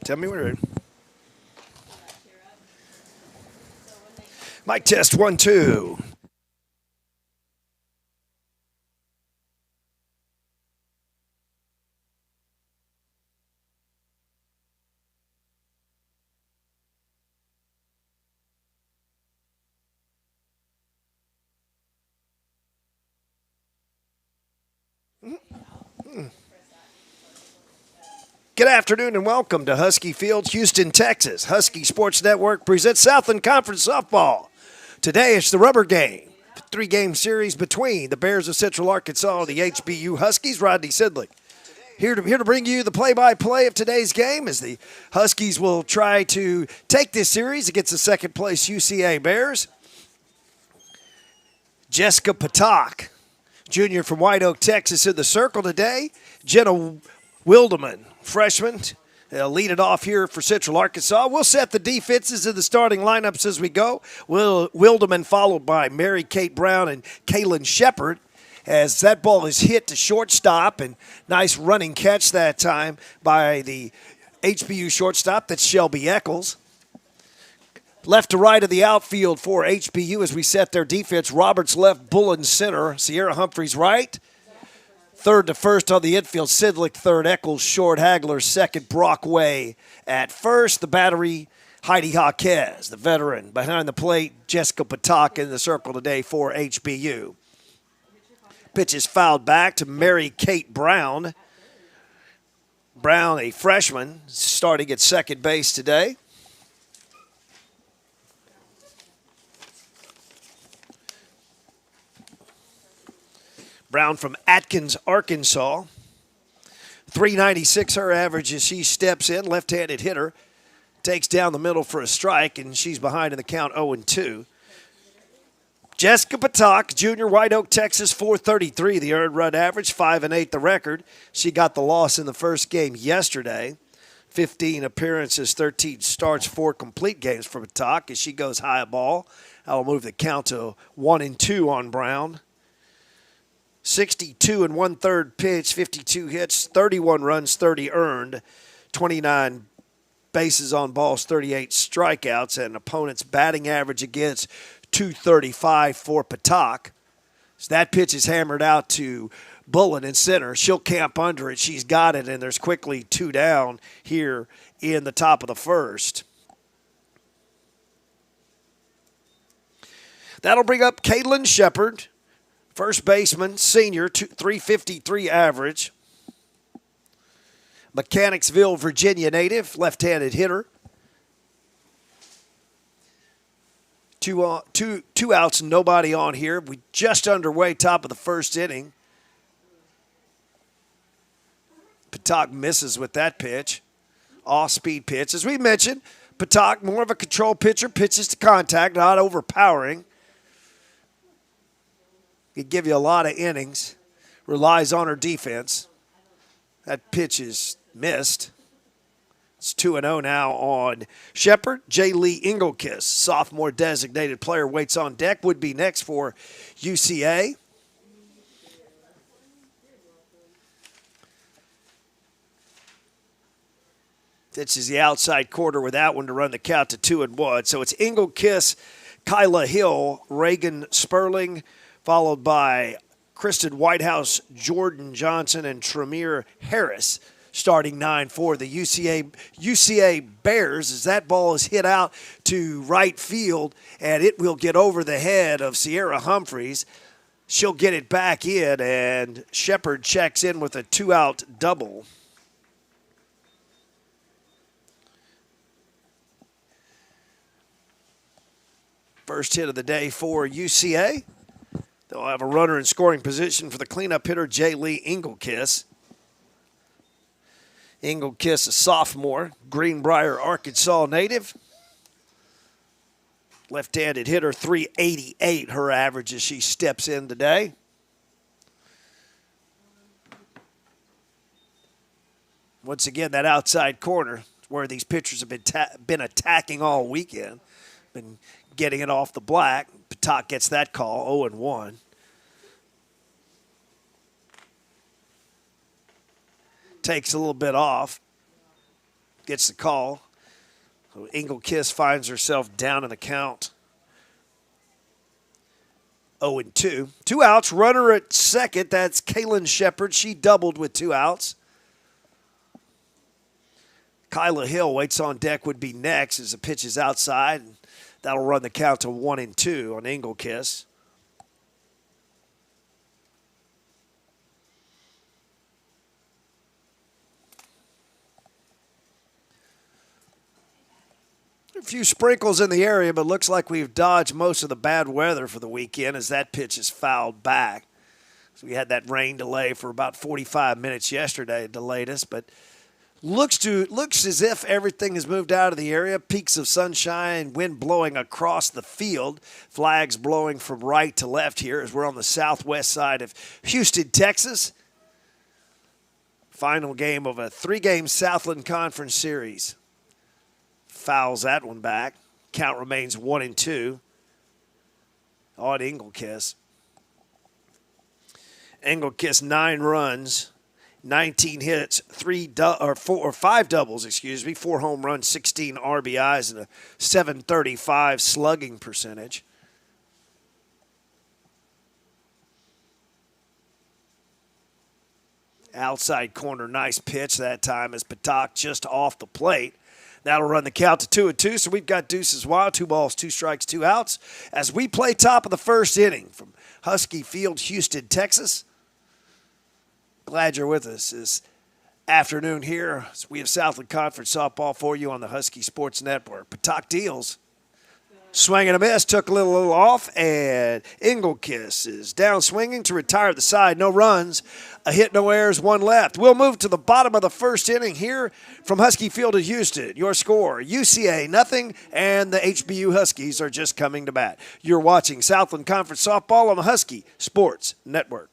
Tell me when you're ready. Mic test 1, 2. Good afternoon and welcome to Husky Field, Houston, Texas. Husky Sports Network presents Southland Conference Softball. Today it's the rubber game. 3-game series between the Bears of Central Arkansas and the HBU Huskies. Rodney Sidley here to bring you the play-by-play of today's game as the Huskies will try to take this series against the second-place UCA Bears. Jessica Patak, junior from White Oak, Texas, in the circle today. Jenna Wildeman, freshman, lead it off here for Central Arkansas. We'll set the defenses in the starting lineups as we go. Wildeman followed by Mary Kate Brown and Kaylin Shepard as that ball is hit to shortstop, and nice running catch that time by the HBU shortstop. That's Shelby Eccles. Left to right of the outfield for HBU as we set their defense. Roberts left, Bullen center, Sierra Humphreys right. Third to first on the infield, Sidlick third, Eccles short, Hagler second, Brockway at first. The battery, Heidi Jaquez, the veteran. Behind the plate, Jessica Patak in the circle today for HBU. Pitch is fouled back to Mary Kate Brown. Brown, a freshman, starting at second base today. Brown from Atkins, Arkansas. 396 her average as she steps in. Left-handed hitter. Takes down the middle for a strike, and she's behind in the count 0-2. Jessica Patak, junior, White Oak, Texas, 433 the earned run average, 5-8 the record. She got the loss in the first game yesterday. 15 appearances, 13 starts, 4 complete games for Patak as she goes high ball. That'll move the count to 1-2 on Brown. 62 and 1/3 pitch, 52 hits, 31 runs, 30 earned, 29 bases on balls, 38 strikeouts, and opponent's batting average against 235 for Patak. So that pitch is hammered out to Bullen in center. She'll camp under it. She's got it, and there's quickly 2 down here in the top of the first. That'll bring up Kaylin Shepard. First baseman, senior, 353 average. Mechanicsville, Virginia native, left-handed hitter. Two outs, nobody on here. We just underway, top of the first inning. Patak misses with that pitch. Off-speed pitch. As we mentioned, Patak, more of a control pitcher, pitches to contact, not overpowering. Could give you a lot of innings. Relies on her defense. That pitch is missed. It's 2-0 now on Shepard. J. Lee Engelkiss, sophomore designated player, waits on deck. Would be next for UCA. This is the outside quarter with that one to run the count to 2-1. So it's Engelkiss, Kyla Hill, Reagan Sperling, followed by Kristen Whitehouse, Jordan Johnson, and Tremere Harris, starting 9 for the UCA Bears as that ball is hit out to right field, and it will get over the head of Sierra Humphreys. She'll get it back in, and Shepard checks in with a 2-out double. First hit of the day for UCA. They'll have a runner in scoring position for the cleanup hitter, J. Lee Engelkiss. Engelkiss, a sophomore, Greenbrier, Arkansas native. Left-handed hitter, 388 her average as she steps in today. Once again, that outside corner where these pitchers have been attacking all weekend. Been getting it off the black. Patak gets that call, 0-1. Takes a little bit off. gets the call. So Engelkiss finds herself down in the count. 0-2. 2 outs. Runner at second. That's Kaylin Shepard. She doubled with 2 outs. Kyla Hill waits on deck, would be next as the pitch is outside. And that'll run the count to 1-2 on Engelkiss. A few sprinkles in the area, but looks like we've dodged most of the bad weather for the weekend as that pitch is fouled back. So we had that rain delay for about 45 minutes yesterday. It delayed us, but looks as if everything has moved out of the area. Peaks of sunshine, wind blowing across the field. Flags blowing from right to left here as we're on the southwest side of Houston, Texas. Final game of a 3-game Southland Conference series. Fouls that one back. Count remains 1-2 on Engelkiss. Engelkiss 9 runs, 19 hits, 5 doubles, 4 home runs, 16 RBIs, and a .735 slugging percentage. Outside corner, nice pitch that time as Patak just off the plate. That'll run the count to 2-2, so we've got deuces wild, 2 balls, 2 strikes, 2 outs as we play top of the first inning from Husky Field, Houston, Texas. Glad you're with us this afternoon here. So we have Southland Conference softball for you on the Husky Sports Network. Patak deals. Swing and a miss, took a little off, and Engelkiss is down swinging to retire the side. No runs, a hit, no errors, 1 left. We'll move to the bottom of the first inning here from Husky Field in Houston. Your score, UCA nothing, and the HBU Huskies are just coming to bat. You're watching Southland Conference softball on the Husky Sports Network.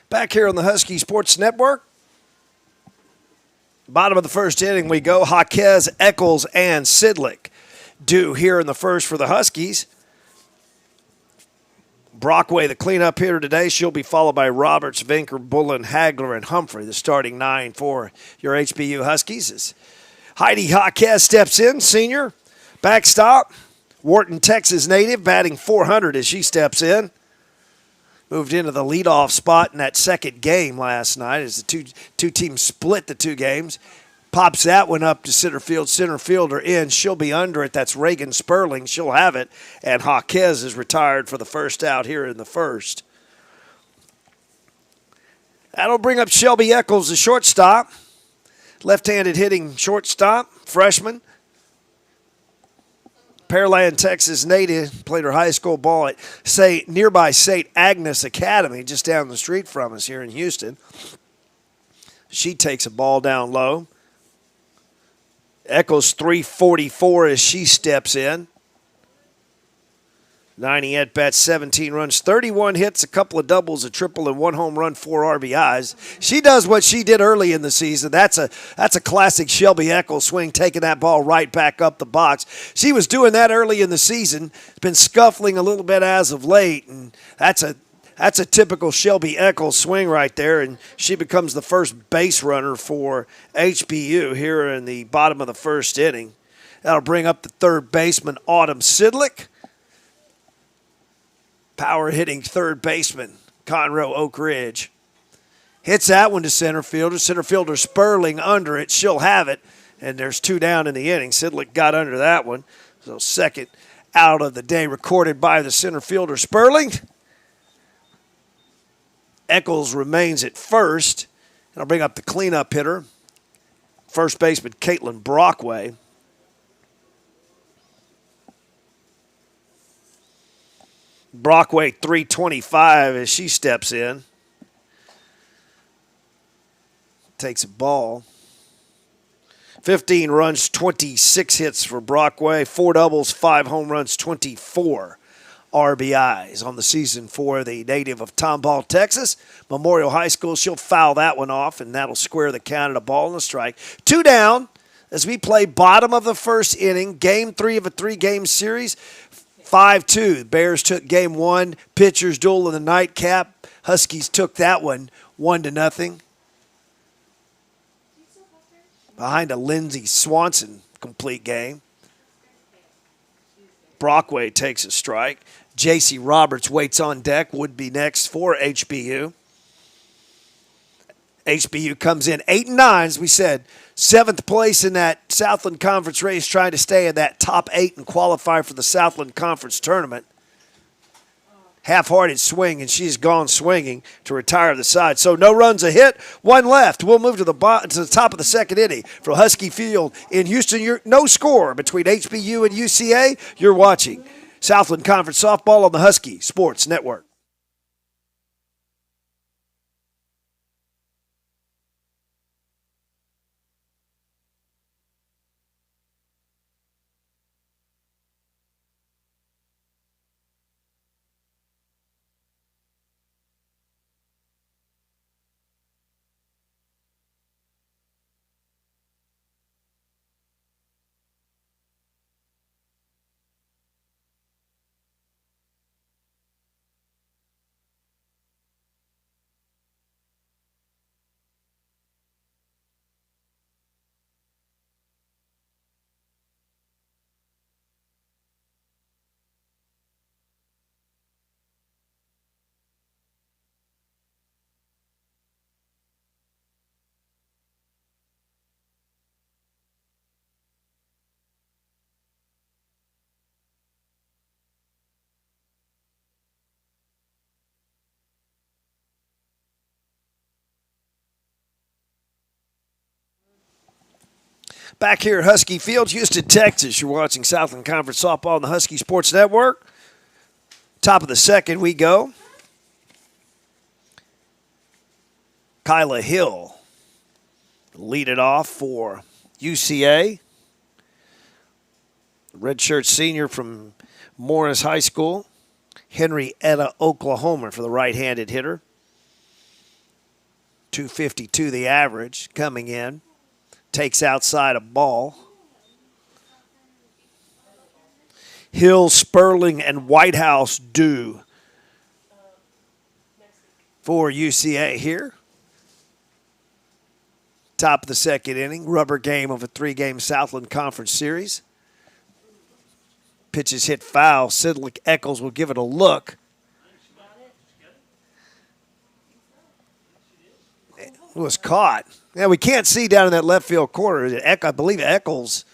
Back here on the Husky Sports Network. Bottom of the first inning we go. Jaquez, Eccles, and Sidlick due here in the first for the Huskies. Brockway, the cleanup hitter today. She'll be followed by Roberts, Vinker, Bullen, Hagler, and Humphrey, the starting 9 for your HBU Huskies. As Heidi Jaquez steps in, senior, backstop. Wharton, Texas native, batting .400 as she steps in. Moved into the leadoff spot in that second game last night as the two teams split the 2 games. Pops that one up to center field. Center fielder in. She'll be under it. That's Reagan Sperling. She'll have it. And Jaquez is retired for the first out here in the first. That'll bring up Shelby Eccles, the shortstop. Left-handed hitting shortstop, freshman. Pearland, Texas native, played her high school ball at nearby St. Agnes Academy, just down the street from us here in Houston. She takes a ball down low. Eccles 344 as she steps in. 90 at-bats, 17 runs, 31 hits, a couple of doubles, a triple, and 1 home run, 4 RBIs. She does what she did early in the season. That's a classic Shelby Eccles swing, taking that ball right back up the box. She was doing that early in the season, been scuffling a little bit as of late, and that's That's a typical Shelby Eccles swing right there, and she becomes the first base runner for HBU here in the bottom of the first inning. That'll bring up the third baseman, Autumn Sidlick. Power hitting third baseman, Conroe Oak Ridge. Hits that one to center fielder. Center fielder Sperling under it. She'll have it, and there's 2 down in the inning. Sidlick got under that one. So second out of the day recorded by the center fielder Sperling. Eccles remains at first. And I'll bring up the cleanup hitter, first baseman Caitlin Brockway. Brockway 325 as she steps in. Takes a ball. 15 runs, 26 hits for Brockway, 4 doubles, 5 home runs, 24 RBIs on the season for the native of Tomball, Texas. Memorial High School, she'll foul that one off, and that'll square the count at a ball and a strike. 2 down as we play bottom of the first inning, game 3 of a 3-game series. 5-2. Bears took game 1. Pitchers duel in the nightcap. Huskies took that one 1-0. Behind a Lindsey Swanson complete game. Brockway takes a strike. J.C. Roberts waits on deck, would be next for HBU. HBU comes in 8-9, as we said. 7th place in that Southland Conference race, trying to stay in that top 8 and qualify for the Southland Conference tournament. Half-hearted swing, and she's gone swinging to retire the side. So no runs a hit, 1 left. We'll move to the top of the second inning from Husky Field in Houston. No score between HBU and UCA. You're watching Southland Conference Softball on the Husky Sports Network. Back here at Husky Field, Houston, Texas. You're watching Southland Conference Softball on the Husky Sports Network. Top of the second we go. Kyla Hill lead it off for UCA. Redshirt senior from Morris High School. Henrietta, Oklahoma for the right-handed hitter. 252 the average coming in. Takes outside a ball. Hill, Sperling, and Whitehouse do for UCA here. Top of the second inning. Rubber game of a 3-game Southland Conference series. Pitches hit foul. Sidlick Eccles will give it a look. It was caught. Yeah, we can't see down in that left field corner. I believe Eccles,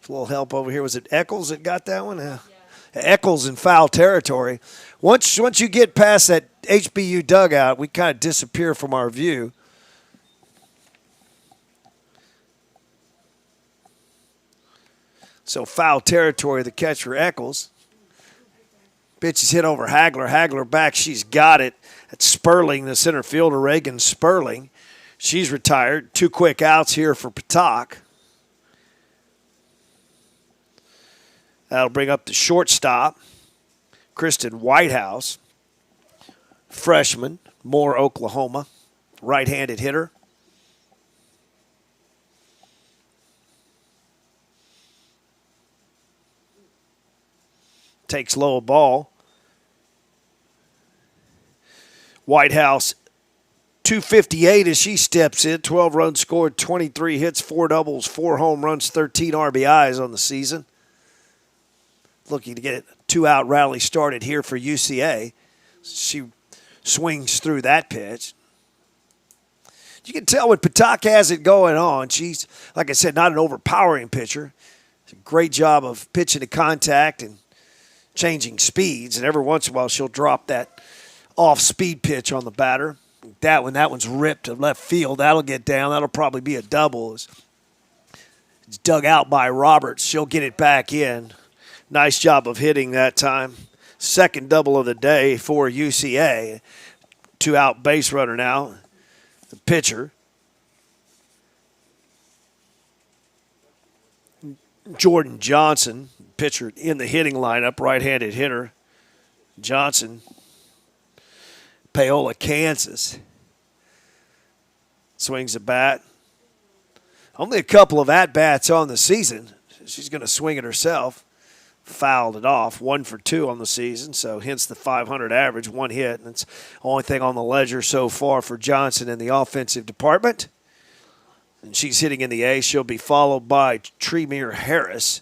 a little help over here. Was it Eccles that got that one? Yeah. Eccles in foul territory. Once you get past that HBU dugout, we kind of disappear from our view. So foul territory, the catcher Eccles. Pitch is hit over Hagler. Hagler back. She's got it. That's Sperling, the center fielder, Reagan Sperling. She's retired. 2 quick outs here for Patak. That'll bring up the shortstop, Kristen Whitehouse, freshman, Moore, Oklahoma, right-handed hitter. Takes low ball. Whitehouse 258 as she steps in. 12 runs scored, 23 hits, 4 doubles, 4 home runs, 13 RBIs on the season. Looking to get a 2-out rally started here for UCA. She swings through that pitch. You can tell when Patak has it going on. She's, like I said, not an overpowering pitcher. It's a great job of pitching to contact and changing speeds. And every once in a while she'll drop that off-speed pitch on the batter. When that one's ripped to left field, that'll get down. That'll probably be a double. It's dug out by Roberts. She'll get it back in. Nice job of hitting that time. Second double of the day for UCA. 2-out base runner now. The pitcher. Jordan Johnson, pitcher in the hitting lineup, right-handed hitter. Johnson, Paola, Kansas. Swings a bat. Only a couple of at-bats on the season. She's going to swing it herself. Fouled it off, 1 for 2 on the season, so hence the 500 average, 1 hit. And it's the only thing on the ledger so far for Johnson in the offensive department. And she's hitting in the A. She'll be followed by Tremere Harris.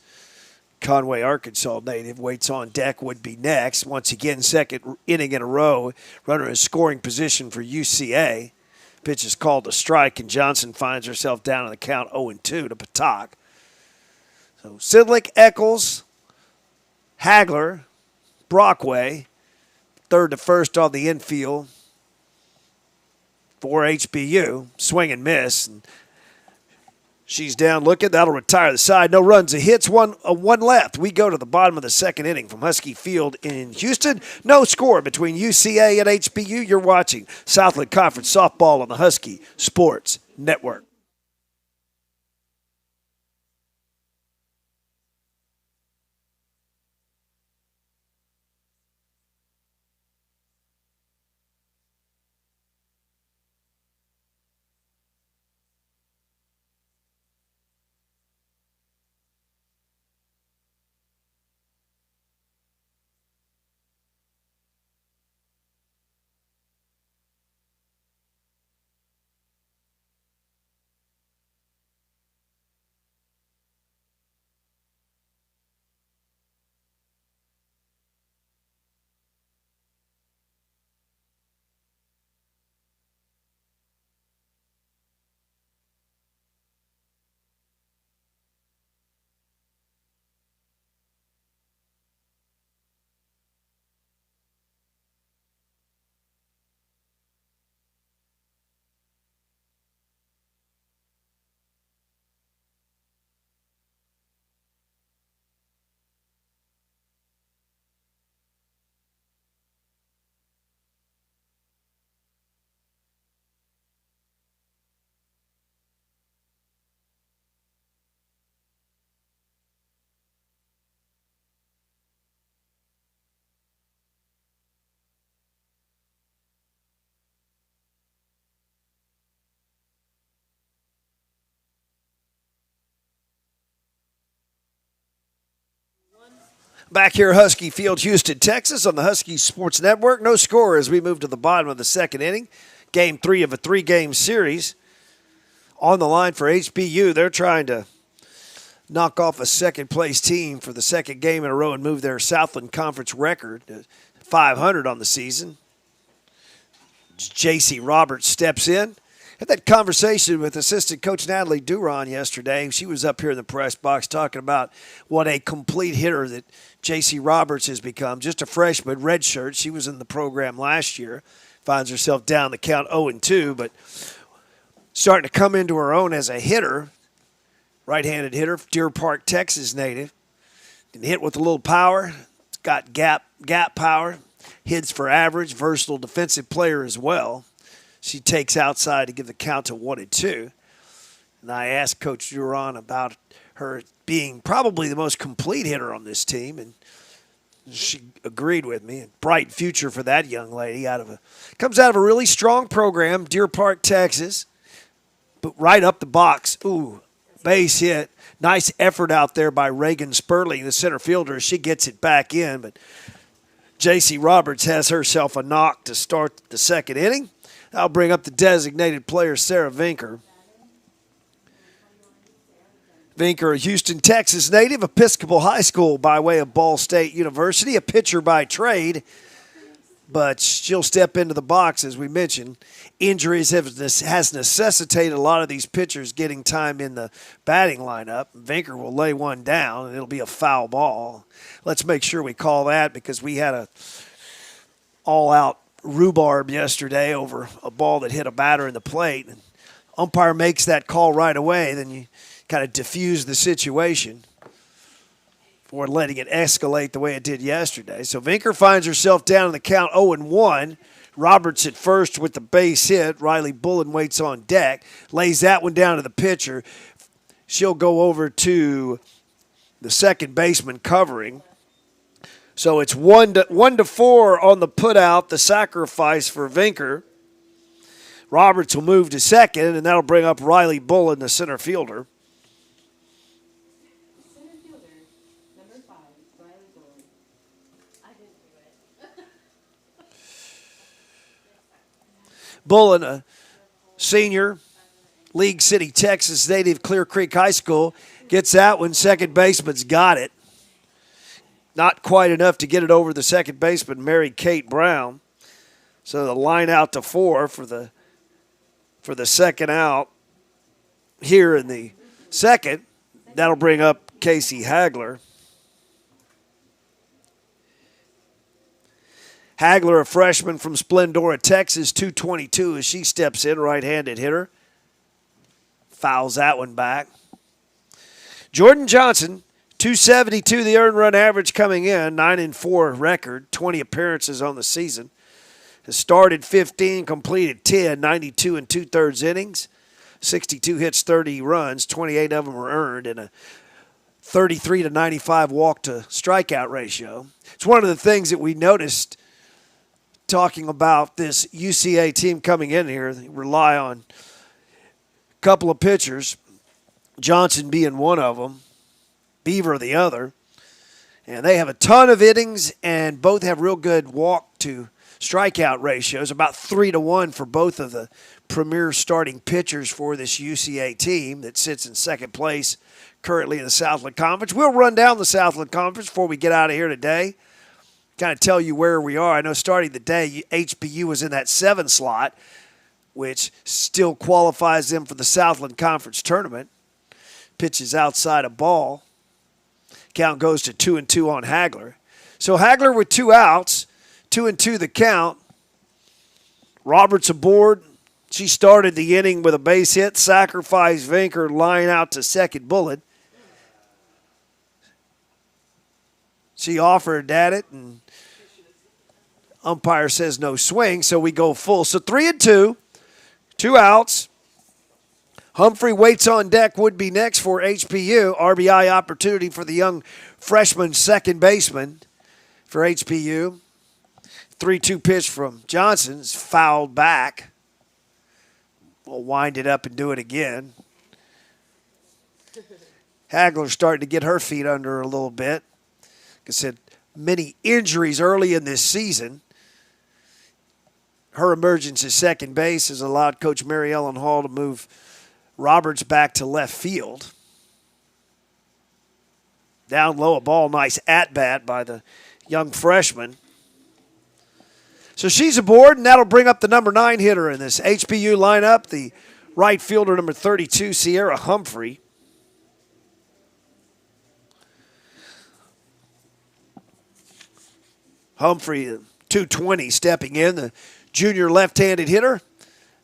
Conway, Arkansas native, waits on deck, would be next. Once again, second inning in a row. Runner in scoring position for UCA. Pitch is called a strike, and Johnson finds herself down in the count 0-2 to Patak. So Sidlick, Eccles, Hagler, Brockway, third to first on the infield for HBU. Swing and miss. And she's down looking. That'll retire the side. No runs. It hits one left. We go to the bottom of the second inning from Husky Field in Houston. No score between UCA and HBU. You're watching Southland Conference Softball on the Husky Sports Network. Back here, Husky Field, Houston, Texas, on the Husky Sports Network. No score as we move to the bottom of the second inning. Game 3 of a 3-game series. On the line for HBU, they're trying to knock off a second-place team for the second game in a row and move their Southland Conference record to 500 on the season. J.C. Roberts steps in. Had that conversation with assistant coach Natalie Duron yesterday. She was up here in the press box talking about what a complete hitter that J.C. Roberts has become. Just a freshman, redshirt. She was in the program last year. Finds herself down the count 0-2, but starting to come into her own as a hitter. Right-handed hitter, Deer Park, Texas native. Can hit with a little power. It's got gap power. Hits for average. Versatile defensive player as well. She takes outside to give the count to 1-2. And I asked Coach Duron about her being probably the most complete hitter on this team, and she agreed with me. A bright future for that young lady. Comes out of a really strong program, Deer Park, Texas. But right up the box. Ooh, base hit. Nice effort out there by Reagan Spurley, the center fielder. She gets it back in, but J.C. Roberts has herself a knock to start the second inning. I'll bring up the designated player, Sarah Vinker. Vinker, a Houston, Texas native, Episcopal High School by way of Ball State University, a pitcher by trade, but she'll step into the box, as we mentioned. Injuries has necessitated a lot of these pitchers getting time in the batting lineup. Vinker will lay one down, and it'll be a foul ball. Let's make sure we call that because we had a all-out rhubarb yesterday over a ball that hit a batter in the plate. And umpire makes that call right away, then you kind of diffuse the situation for letting it escalate the way it did yesterday. So Vinker finds herself down in the count 0-1. Roberts at first with the base hit. Riley Bullen waits on deck, lays that one down to the pitcher. She'll go over to the second baseman covering. So it's 1-4 on the putout, the sacrifice for Vinker. Roberts will move to second, and that'll bring up Riley Bullen, the center fielder. Bullen, a senior, League City, Texas native, Clear Creek High School, gets that one. Second baseman's got it. Not quite enough to get it over the second baseman, Mary Kate Brown. So the line out to 4 for the second out here in the second. That'll bring up Casey Hagler. Hagler, a freshman from Splendora, Texas, 222 as she steps in, right-handed hitter. Fouls that one back. Jordan Johnson, 272 the earned run average coming in, 9-4 record, 20 appearances on the season. Has started 15, completed 10, 92 and 2/3 innings, 62 hits, 30 runs, 28 of them were earned, and a 33-95 walk to strikeout ratio. It's one of the things that we noticed talking about this UCA team coming in here. They rely on a couple of pitchers, Johnson being one of them, Beaver the other. And they have a ton of innings, and both have real good walk to strikeout ratios, about 3-1 for both of the premier starting pitchers for this UCA team that sits in second place currently in the Southland Conference. We'll run down the Southland Conference before we get out of here today. Kind of tell you where we are. I know starting the day, HBU was in that 7 slot, which still qualifies them for the Southland Conference tournament. Pitches outside a ball. Count goes to 2-2 on Hagler. So Hagler with 2 outs, 2-2 the count. Roberts aboard. She started the inning with a base hit, sacrifice Vinker, line out to second. Bullet. She offered at it, and umpire says no swing, so we go full. So 3-2, 2 outs. Humphrey waits on deck, would be next for HBU. RBI opportunity for the young freshman second baseman for HBU. 3-2 pitch from Johnson is fouled back. We'll wind it up and do it again. Hagler starting to get her feet under her a little bit. Like I said, many injuries early in this season. Her emergence at second base has allowed Coach Mary Ellen Hall to move Roberts back to left field. Down low, a ball, nice at-bat by the young freshman. So she's aboard, and that'll bring up the number 9 hitter in this HBU lineup, the right fielder, number 32, Sierra Humphrey. Humphrey, 220, stepping in, the junior left-handed hitter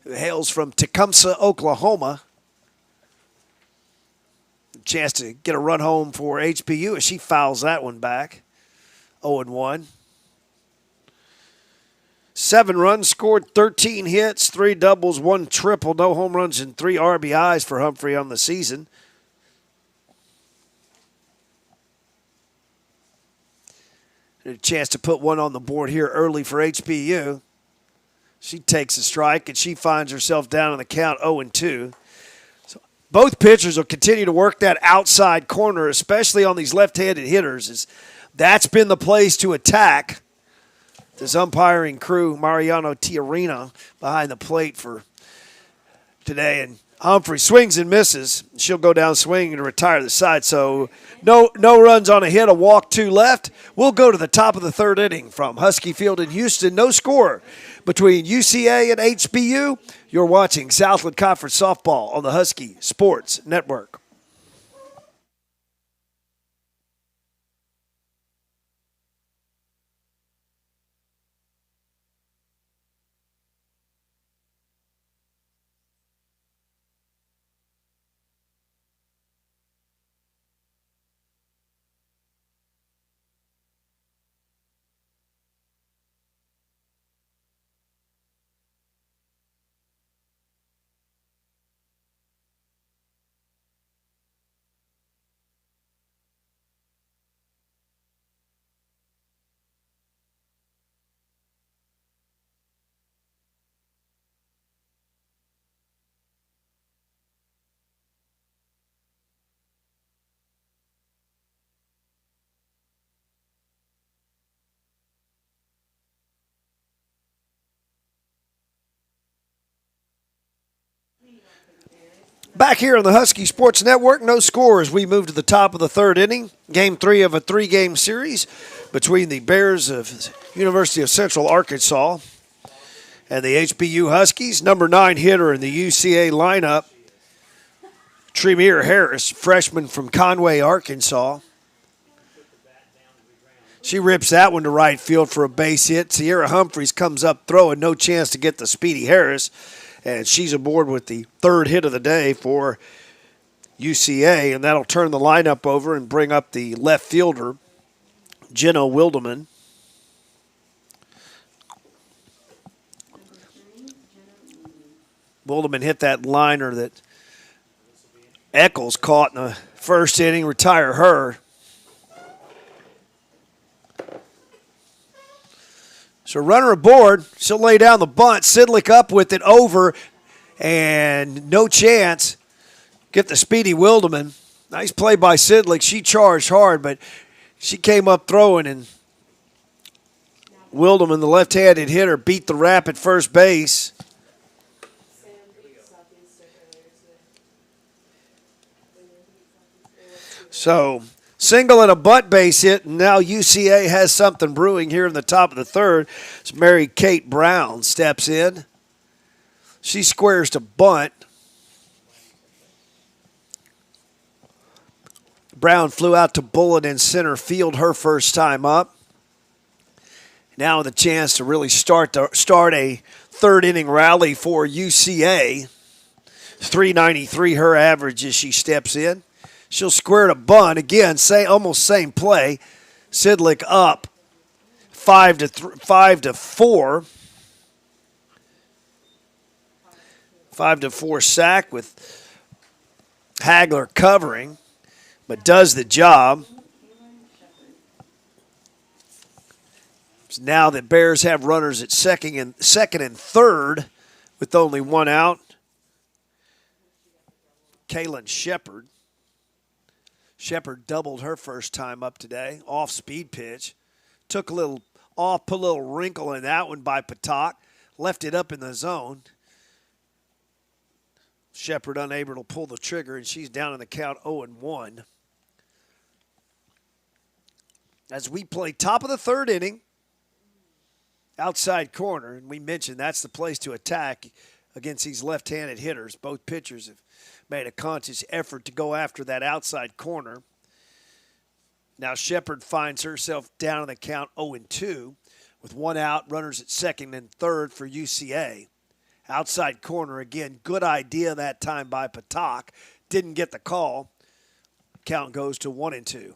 who hails from Tecumseh, Oklahoma. Chance to get a run home for HBU as she fouls that one back. 0-1. 7 runs scored, 13 hits, 3 doubles, 1 triple, no home runs, and 3 RBIs for Humphrey on the season. A chance to put one on the board here early for HBU. She takes a strike, and she finds herself down in the count 0-2. So both pitchers will continue to work that outside corner, especially on these left-handed hitters. That's been the place to attack This umpiring crew, Mariano Tiarina, behind the plate for today. And Humphrey swings and misses. She'll go down swinging to retire the side. So no runs on a hit, a walk, 2 left. We'll go to the top of the third inning from Husky Field in Houston. No score between UCA and HBU. You're watching Southland Conference Softball on the Husky Sports Network. Back here on the Husky Sports Network, no score as we move to the top of the third inning. Game 3 of a 3-game series between the Bears of University of Central Arkansas and the HBU Huskies. Number 9 hitter in the UCA lineup, Tremere Harris, freshman from Conway, Arkansas. She rips that one to right field for a base hit. Sierra Humphreys comes up throwing, no chance to get the speedy Harris. And she's aboard with the third hit of the day for UCA, and that'll turn the lineup over and bring up the left fielder, Jenna Wildeman. Wildeman hit that liner that Eccles caught in the first inning, retire her. So runner aboard. She'll lay down the bunt. Sidlick up with it over, and no chance. Get the speedy Wildeman. Nice play by Sidlick. She charged hard, but she came up throwing, and Wildeman, the left-handed hitter, beat the rap at first base. So single and a bunt base hit, and now UCA has something brewing here in the top of the third. It's Mary Kate Brown steps in. She squares to bunt. Brown flew out to bullet in center field her first time up. Now the chance to really start a third inning rally for UCA. 393 her average as she steps in. She'll square to bunt again. Almost same play. Sidlick up 5-4. 5-4 sack with Hagler covering, but does the job. So now the Bears have runners at second and third with only one out. Kaylin Shepard. Shepard doubled her first time up today. Off-speed pitch. Took a little off, put a little wrinkle in that one by Patak. Left it up in the zone. Shepard unable to pull the trigger, and she's down in the count 0-1. As we play top of the third inning, outside corner, and we mentioned that's the place to attack against these left-handed hitters. Both pitchers have made a conscious effort to go after that outside corner. Now Shepard finds herself down in the count 0-2 with one out, runners at second and third for UCA. Outside corner again, good idea that time by Patak. Didn't get the call. Count goes to 1-2.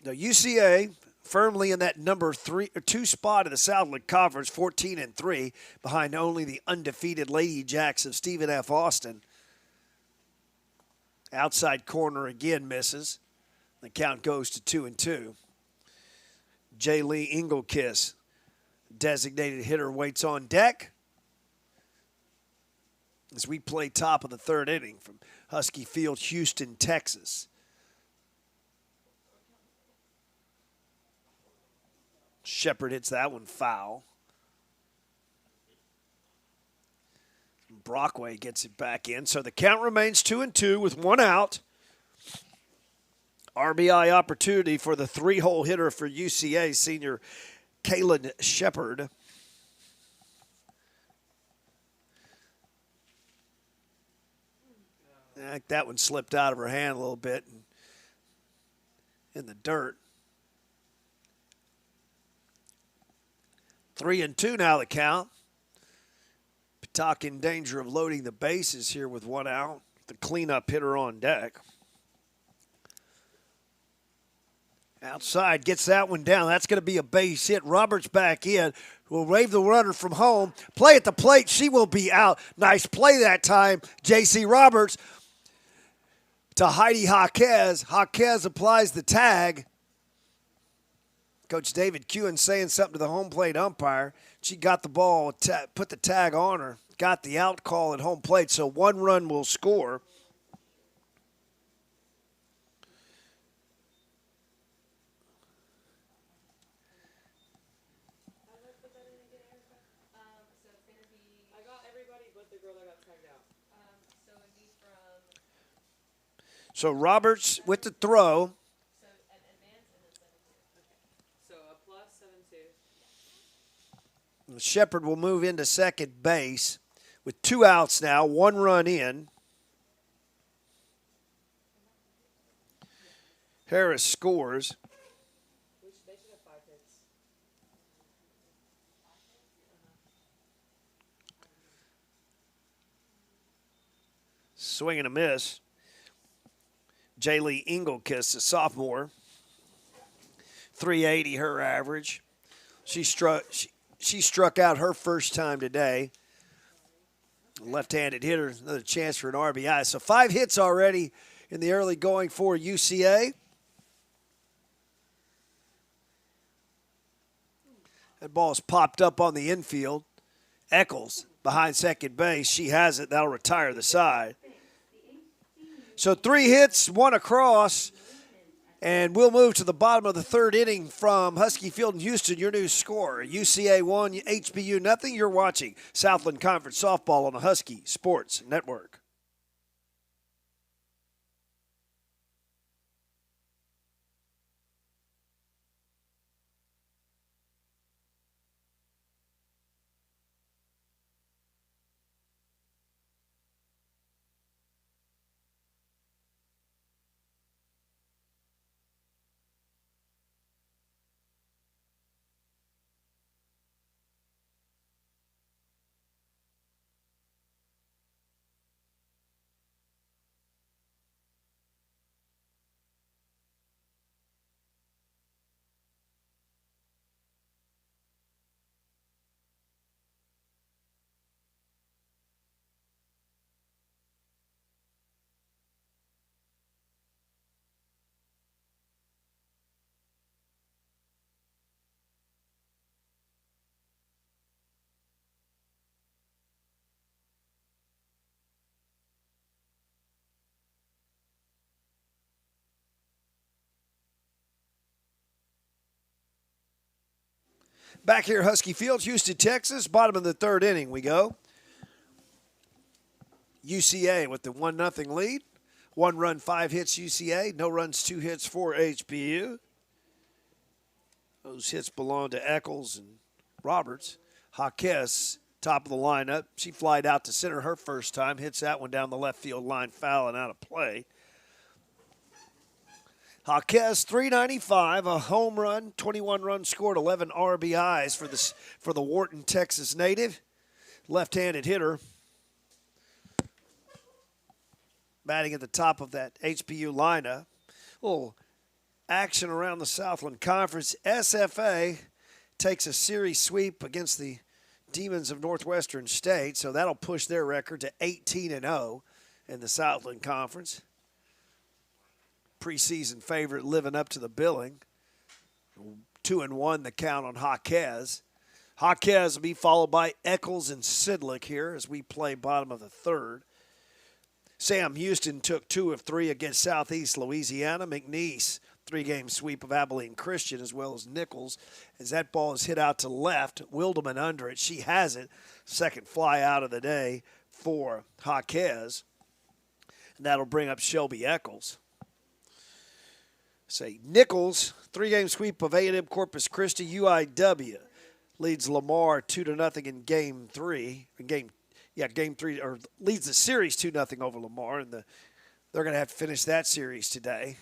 Now UCA firmly in that number 2 spot in the Southland Conference, 14-3, behind only the undefeated Lady Jacks of Stephen F. Austin. Outside corner again misses. The count goes to 2-2. J. Lee Engelkiss, designated hitter, waits on deck as we play top of the third inning from Husky Field, Houston, Texas. Shepard hits that one foul. Brockway gets it back in. So the count remains 2-2 with one out. RBI opportunity for the three-hole hitter for UCA, senior Kaylin Shepard. That one slipped out of her hand a little bit in the dirt. 3-2 now the count. Patak in danger of loading the bases here with one out. The cleanup hitter on deck. Outside, gets that one down. That's going to be a base hit. Roberts back in. Will wave the runner from home. Play at the plate. She will be out. Nice play that time. J.C. Roberts to Heidi Jaquez. Jaquez applies the tag. Coach David Kewen saying something to the home plate umpire. She got the ball, put the tag on her, got the out call at home plate, so one run will score. So Roberts with the throw. So a plus 7-2. Shepard will move into second base with two outs now, one run in. Harris scores. They should have 5 hits. Swing and a miss. Jaylee Engelkist, a sophomore. 380 her average. She struck out her first time today. Left-handed hitter, another chance for an RBI. So 5 hits already in the early going for UCA. That ball's popped up on the infield. Eccles behind second base. She has it. That'll retire the side. So 3 hits, 1 across, and we'll move to the bottom of the third inning from Husky Field in Houston. Your new score, UCA 1, HBU nothing. You're watching Southland Conference Softball on the Husky Sports Network. Back here, Husky Field, Houston, Texas. Bottom of the third inning we go. UCA with the 1-0 lead. 1 run, 5 hits UCA. No runs, 2 hits for HBU. Those hits belong to Eccles and Roberts. Jaquez, top of the lineup. She flied out to center her first time. Hits that one down the left field line, foul and out of play. Jaquez, 395, a home run, 21 runs scored, 11 RBIs for the Wharton, Texas native. Left-handed hitter. Batting at the top of that HBU lineup. Little action around the Southland Conference. SFA takes a series sweep against the Demons of Northwestern State, so that'll push their record to 18-0 in the Southland Conference. Preseason favorite living up to the billing. 2-1 the count on Jaquez. Jaquez will be followed by Eccles and Sidlick here as we play bottom of the third. Sam Houston took 2 of 3 against Southeast Louisiana. McNeese, 3-game sweep of Abilene Christian as well as Nichols. As that ball is hit out to left, Wilderman under it. She has it. Second fly out of the day for Jaquez. And that'll bring up Shelby Eccles. Nichols, 3-game sweep of A&M Corpus Christi. UIW leads Lamar 2-0 in Game 3. Game 3, or leads the series 2-0 over Lamar, and they're going to have to finish that series today.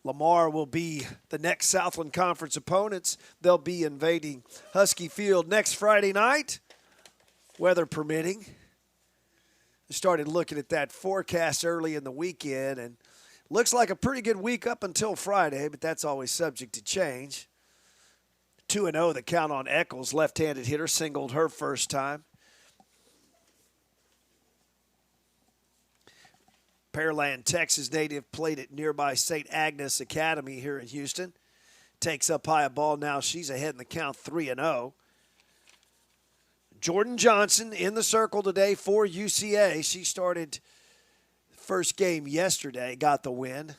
Lamar will be the next Southland Conference opponents. They'll be invading Husky Field next Friday night, weather permitting. I started looking at that forecast early in the weekend, and looks like a pretty good week up until Friday, but that's always subject to change. 2-0 the count on Eccles, left-handed hitter, singled her first time. Pearland, Texas native, played at nearby St. Agnes Academy here in Houston. Takes up high a ball now. She's ahead in the count 3-0. Jordan Johnson in the circle today for UCA. She started first game yesterday, got the win.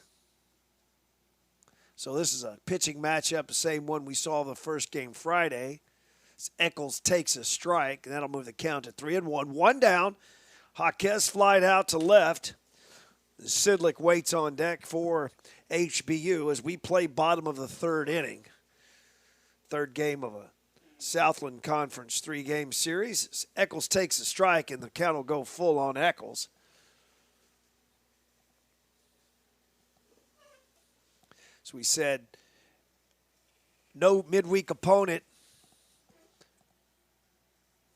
So this is a pitching matchup, the same one we saw the first game Friday. Eccles takes a strike, and that'll move the count to 3-1. One down. Jaquez flied out to left. Sidlick waits on deck for HBU as we play bottom of the third inning. Third game of a Southland Conference 3-game series. Eccles takes a strike, and the count will go full on Eccles. As we said, no midweek opponent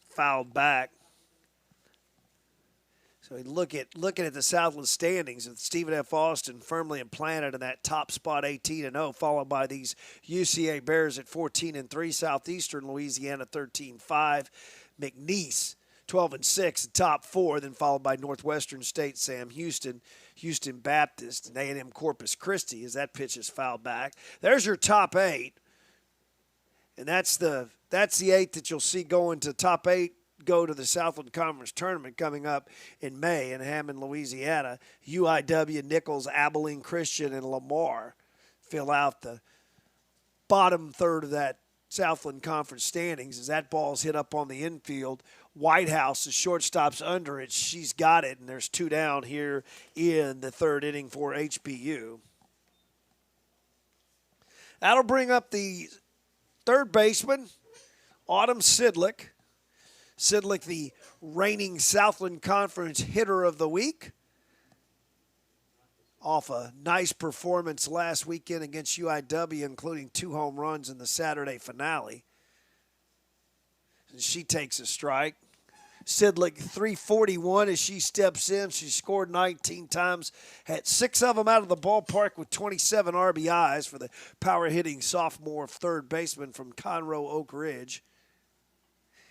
fouled back. So looking at the Southland standings, with Stephen F. Austin firmly implanted in that top spot 18-0, followed by these UCA Bears at 14-3, Southeastern Louisiana 13-5, McNeese 12-6, the top 4, then followed by Northwestern State, Sam Houston, Houston Baptist, and A&M Corpus Christi as that pitch is fouled back. There's your top 8, and that's the 8 that you'll see going to top 8. Go to the Southland Conference Tournament coming up in May in Hammond, Louisiana. UIW, Nichols, Abilene Christian, and Lamar fill out the bottom third of that Southland Conference standings as that ball's hit up on the infield. Whitehouse, the shortstop's under it. She's got it, and there's 2 down here in the third inning for HBU. That'll bring up the third baseman, Autumn Sidlick. Sidlick, the reigning Southland Conference hitter of the week, off a nice performance last weekend against UIW, including 2 home runs in the Saturday finale. She takes a strike. Sidlick, 341 as she steps in. She scored 19 times, had 6 of them out of the ballpark with 27 RBIs for the power-hitting sophomore third baseman from Conroe Oak Ridge.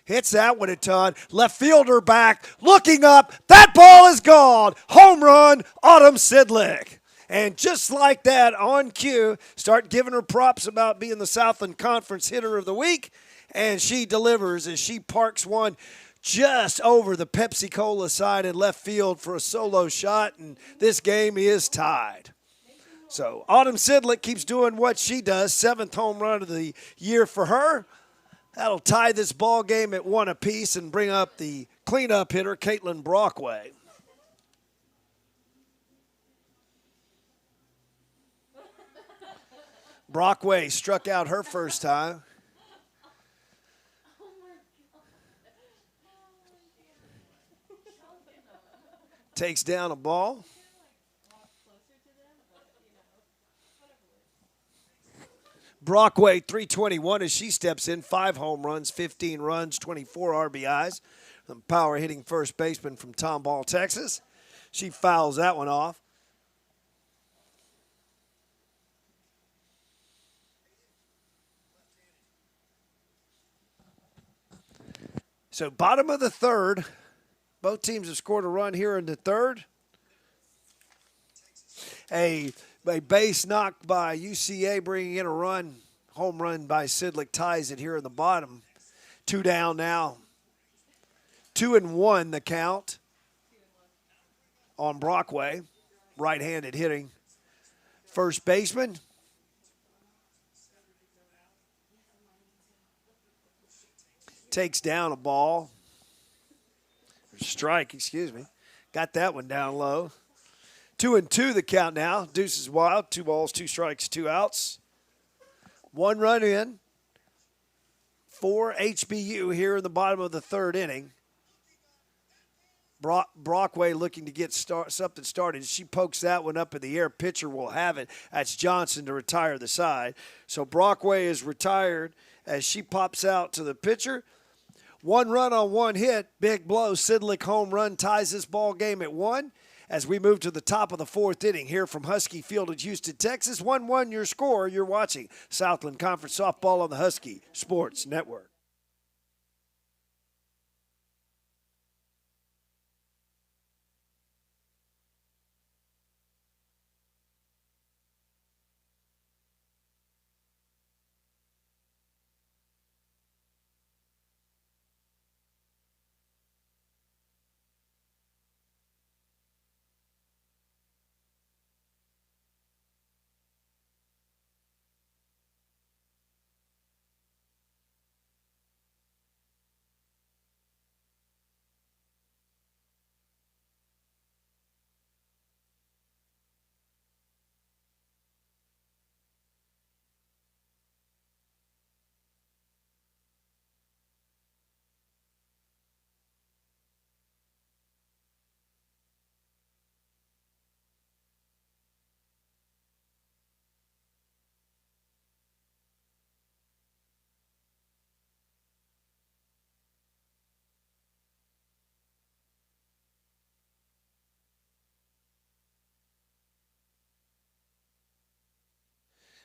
Hits that one a ton. Left fielder back, looking up. That ball is gone. Home run, Autumn Sidlick. And just like that, on cue, start giving her props about being the Southland Conference hitter of the week. And she delivers as she parks one just over the Pepsi-Cola sign in left field for a solo shot. And this game is tied. So Autumn Sidlick keeps doing what she does. 7th home run of the year for her. That'll tie this ball game at 1 apiece and bring up the cleanup hitter, Caitlin Brockway. Brockway struck out her first time. Takes down a ball. Brockway, 321 as she steps in. 5 home runs, 15 runs, 24 RBIs. The power-hitting first baseman from Tomball, Texas. She fouls that one off. So bottom of the third. Both teams have scored a run here in the third. A base knock by UCA bringing in a run Home run by Sidlick ties it here in the bottom. 2 down now. 2-1 the count on Brockway. Right-handed hitting first baseman. Takes down a ball. Strike, excuse me. Got that one down low. 2-2 the count now. Deuces wild. 2 balls, 2 strikes, 2 outs. 1 run in for HBU here in the bottom of the 3rd inning. Brockway looking to get something started. She pokes that one up in the air. Pitcher will have it. That's Johnson to retire the side. So Brockway is retired as she pops out to the pitcher. 1 run on 1 hit. Big blow. Sidlick home run ties this ball game at 1. As we move to the top of the 4th inning here from Husky Field at Houston, Texas. 1-1 your score. You're watching Southland Conference Softball on the Husky Sports Network.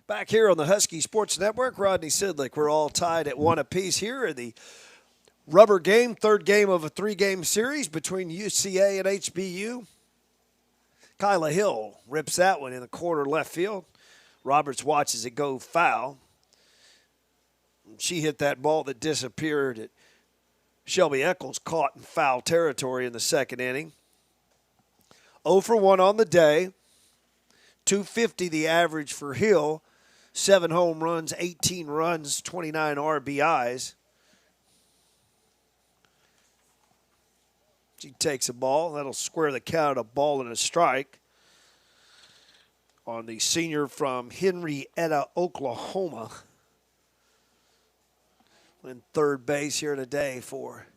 Back here on the Husky Sports Network, Rodney Sidlick. We're all tied at 1 apiece here in the rubber game, 3rd game of a 3-game series between UCA and HBU. Kyla Hill rips that one in the corner left field. Roberts watches it go foul. She hit that ball that disappeared at Shelby Eccles, caught in foul territory in the 2nd inning. 0 for 1 on the day. 250 the average for Hill. 7 home runs, 18 runs, 29 RBIs. She takes a ball. That'll square the count, a ball and a strike on the senior from Henrietta, Oklahoma. In 3rd base here today for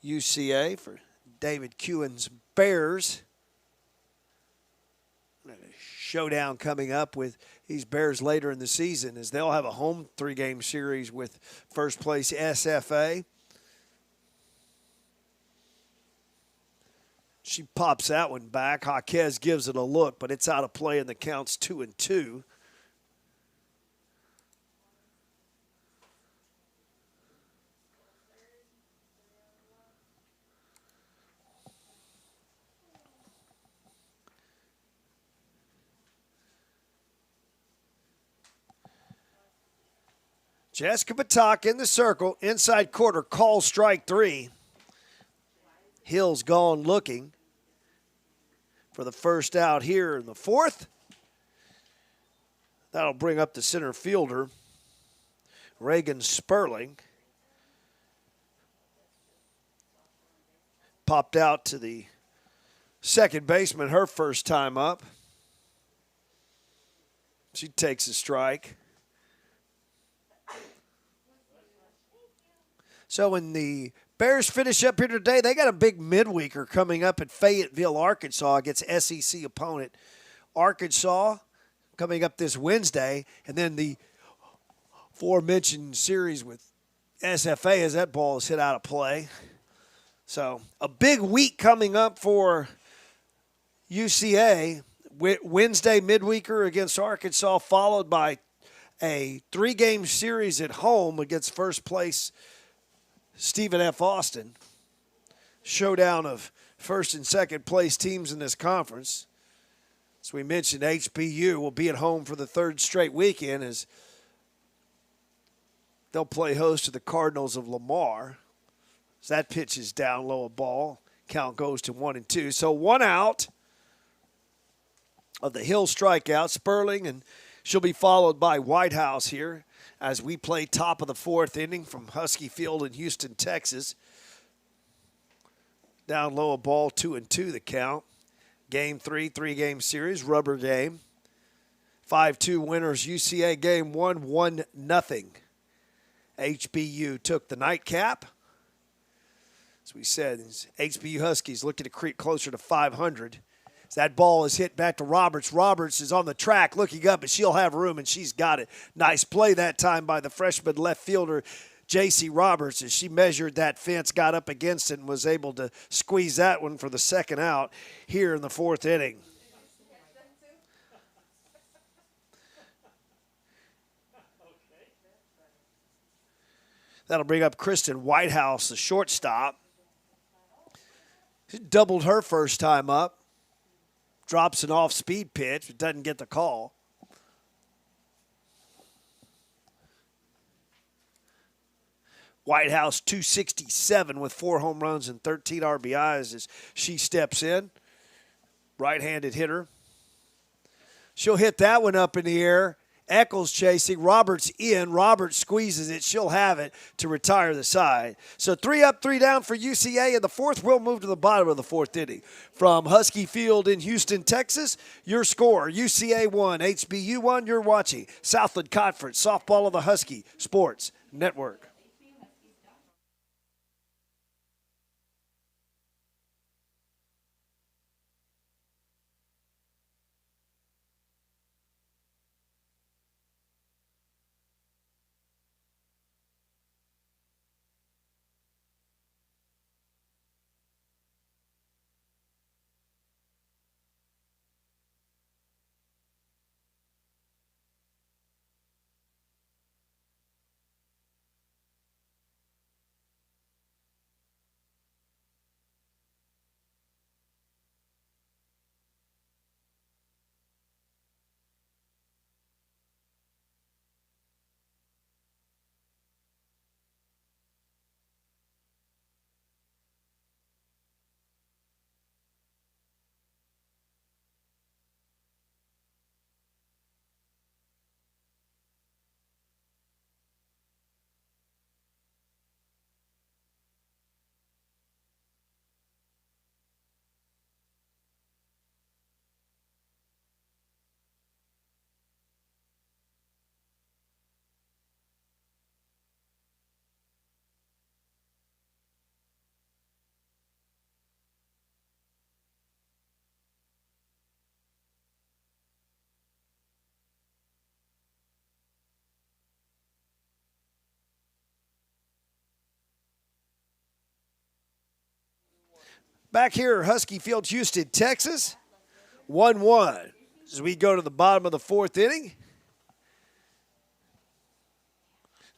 UCA, for David Kewen's Bears. Showdown coming up with these Bears later in the season as they'll have a home 3-game series with first place SFA. She pops that one back. Jaquez gives it a look, but it's out of play and the count's 2-2. Jessica Batak in the circle, inside quarter, call strike 3. Hill's gone looking for the first out here in the 4th. That'll bring up the center fielder, Reagan Sperling. Popped out to the second baseman her first time up. She takes a strike. So when the Bears finish up here today, they got a big midweeker coming up at Fayetteville, Arkansas against SEC opponent Arkansas coming up this Wednesday. And then the aforementioned series with SFA as that ball is hit out of play. So a big week coming up for UCA. Wednesday midweeker against Arkansas, followed by a 3-game series at home against first place Stephen F. Austin. Showdown of first and second place teams in this conference. As we mentioned, HBU will be at home for the third straight weekend as they'll play host to the Cardinals of Lamar. As that pitch is down low, a ball. Count goes to 1-2. So one out of the Hill strikeout, Sperling, and she'll be followed by Whitehouse here as we play top of the fourth inning from Husky Field in Houston, Texas. Down low, a ball, 2-2 the count. Game 3, three-game series, rubber game. 5-2 winners, UCA game 1, 1-0. HBU took the nightcap. As we said, HBU Huskies looking to creep closer to 500. As that ball is hit back to Roberts. Roberts is on the track looking up, but she'll have room, and she's got it. Nice play that time by the freshman left fielder, J.C. Roberts, as she measured that fence, got up against it, and was able to squeeze that one for the second out here in the fourth inning. That'll bring up Kristen Whitehouse, the shortstop. She doubled her first time up. Drops an off-speed pitch, but doesn't get the call. Whitehouse 267 with 4 home runs and 13 RBIs as she steps in. Right-handed hitter. She'll hit that one up in the air. Eccles chasing. Roberts in. Roberts squeezes it. She'll have it to retire the side. So 3 up, 3 down for UCA. In the fourth, we'll move to the bottom of the fourth inning. From Husky Field in Houston, Texas, your score, UCA 1, HBU 1. You're watching Southland Conference Softball of the Husky Sports Network. Back here, Husky Field, Houston, Texas, 1-1. As we go to the bottom of the fourth inning,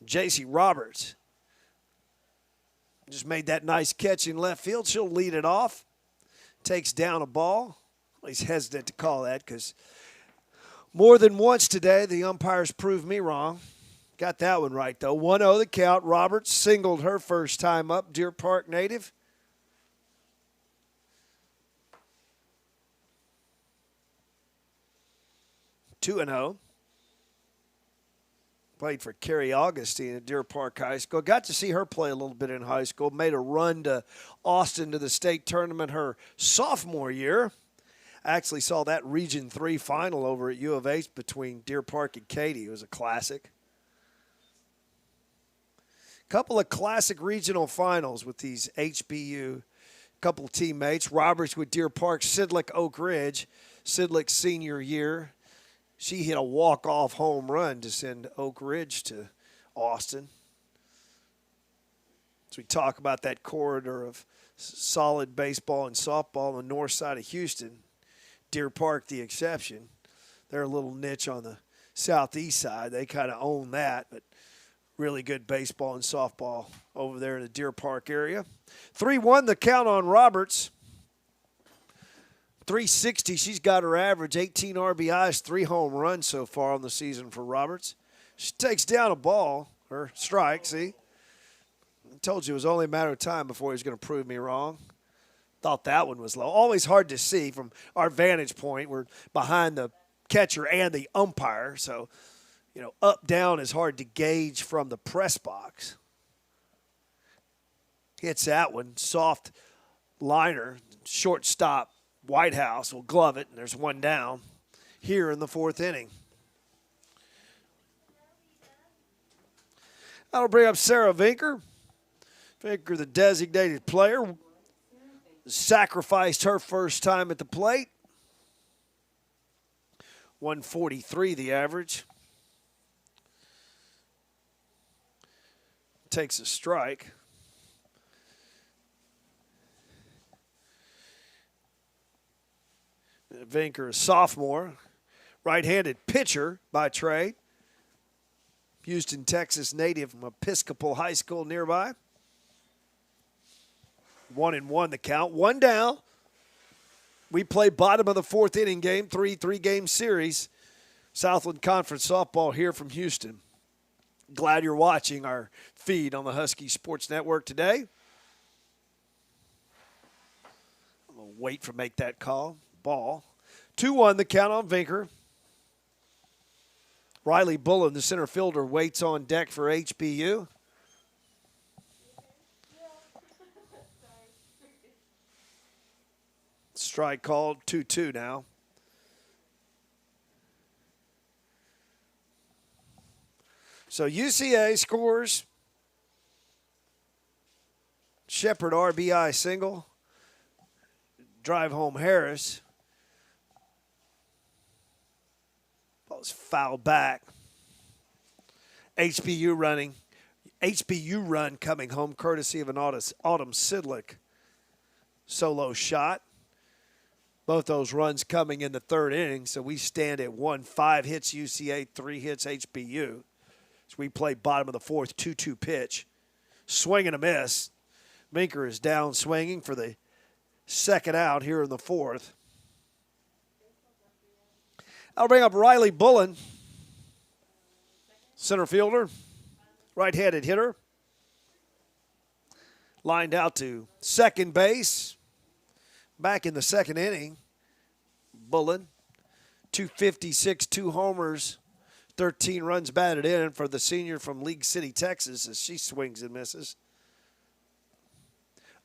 J.C. Roberts just made that nice catch in left field. She'll lead it off. Takes down a ball. Well, he's hesitant to call that because more than once today the umpires proved me wrong. Got that one right, though. 1-0 the count. Roberts singled her first time up, Deer Park native. 2-0. Played for Carrie Augustine at Deer Park High School. Got to see her play a little bit in high school. Made a run to Austin to the state tournament her sophomore year. Actually saw that Region 3 final over at U of H between Deer Park and Katy. It was a classic. Couple of classic regional finals with these HBU couple teammates. Roberts with Deer Park, Sidlick Oak Ridge. Sidlick's senior year. She hit a walk-off home run to send Oak Ridge to Austin. As we talk about that corridor of solid baseball and softball on the north side of Houston, Deer Park the exception. They're a little niche on the southeast side. They kind of own that, but really good baseball and softball over there in the Deer Park area. 3-1 the count on Roberts. 360, she's got her average, 18 RBIs, 3 home runs so far on the season for Roberts. She takes down a ball, or strike, see? I told you it was only a matter of time before he was going to prove me wrong. Thought that one was low. Always hard to see from our vantage point. We're behind the catcher and the umpire, so, up, down is hard to gauge from the press box. Hits that one, soft liner, shortstop. Whitehouse will glove it, and there's one down here in the 4th inning. That'll bring up Sarah Vinker. Vinker, the designated player, sacrificed her first time at the plate. 143 the average. Takes a strike. Vinker, a sophomore, right-handed pitcher by trade. Houston, Texas native from Episcopal High School nearby. 1-1 the count. One down. We play bottom of the 4th inning game, three-game series. Southland Conference softball here from Houston. Glad you're watching our feed on the Husky Sports Network today. I'm going to wait for make that call. Ball. 2-1 the count on Vinker. Riley Bullen, the center fielder, waits on deck for HBU. Strike called, 2-2 now. So UCA scores. Shepard RBI single. Drive home Harris. Ball was fouled back. HBU run coming home courtesy of an Autumn Sidlick solo shot. Both those runs coming in the 3rd inning, so we stand at 1-5 hits UCA, 3 hits HBU. So we play bottom of the 4th, 2-2 pitch. Swing and a miss. Vinker is down swinging for the second out here in the 4th. I'll bring up Riley Bullen, center fielder, right-handed hitter. Lined out to second base. Back in the 2nd inning, Bullen, 256, 2 homers, 13 runs batted in for the senior from League City, Texas, as she swings and misses.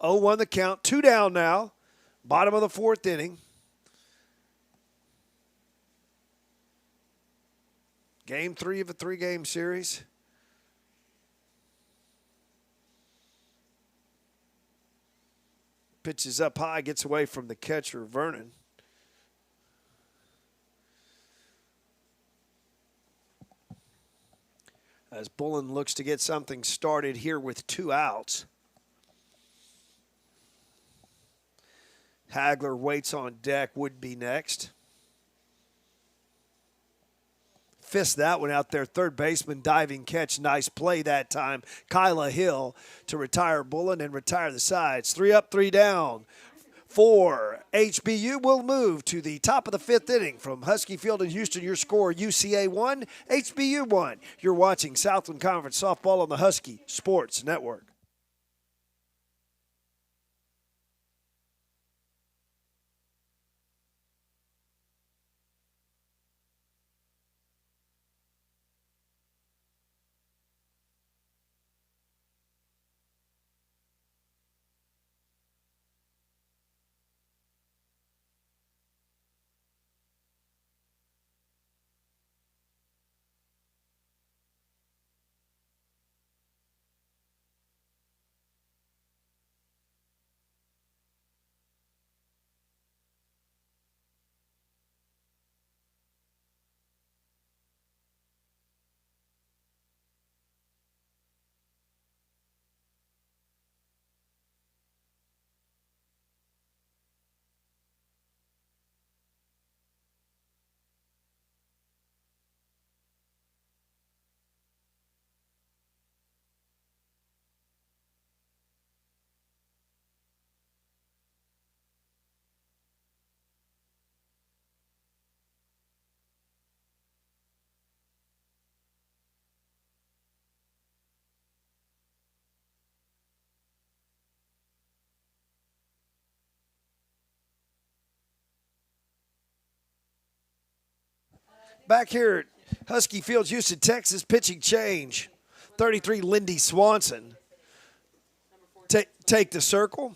0-1 the count, 2 down now, bottom of the 4th inning. Game 3 of a 3-game series. Pitches up high, gets away from the catcher, Vernon. As Bullen looks to get something started here with 2 outs. Hagler waits on deck, would be next. Fist that one out there. Third baseman diving catch. Nice play that time. Kyla Hill to retire Bullen and retire the sides. 3 up, 3 down. For HBU will move to the top of the 5th inning from Husky Field in Houston. Your score, UCA 1, HBU 1. You're watching Southland Conference Softball on the Husky Sports Network. Back here at Husky Field, Houston, Texas, pitching change. 33, Lindy Swanson. Take the circle.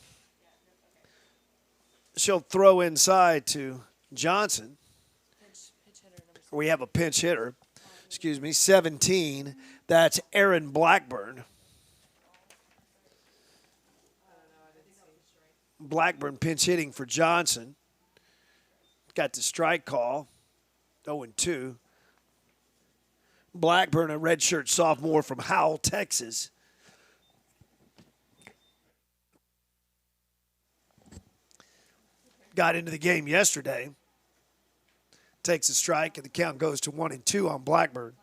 She'll throw inside to Johnson. We have a pinch hitter. Excuse me, 17. That's Aaron Blackburn. Blackburn pinch hitting for Johnson. Got the strike call. 0-2. Blackburn, a redshirt sophomore from Howell, Texas. Got into the game yesterday. Takes a strike, and the count goes to 1-2 on Blackburn.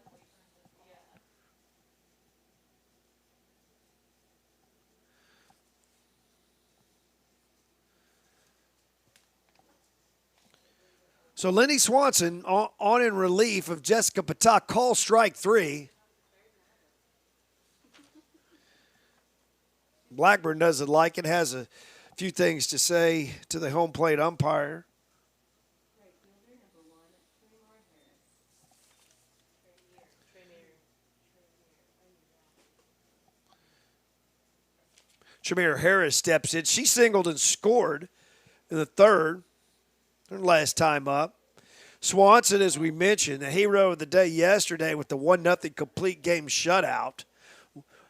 So Lindy Swanson on in relief of Jessica Patak. Call strike 3. Blackburn doesn't like it, has a few things to say to the home plate umpire. Tremere Harris steps in. She singled and scored in the third, her last time up. Swanson, as we mentioned, the hero of the day yesterday with the 1-0 complete game shutout.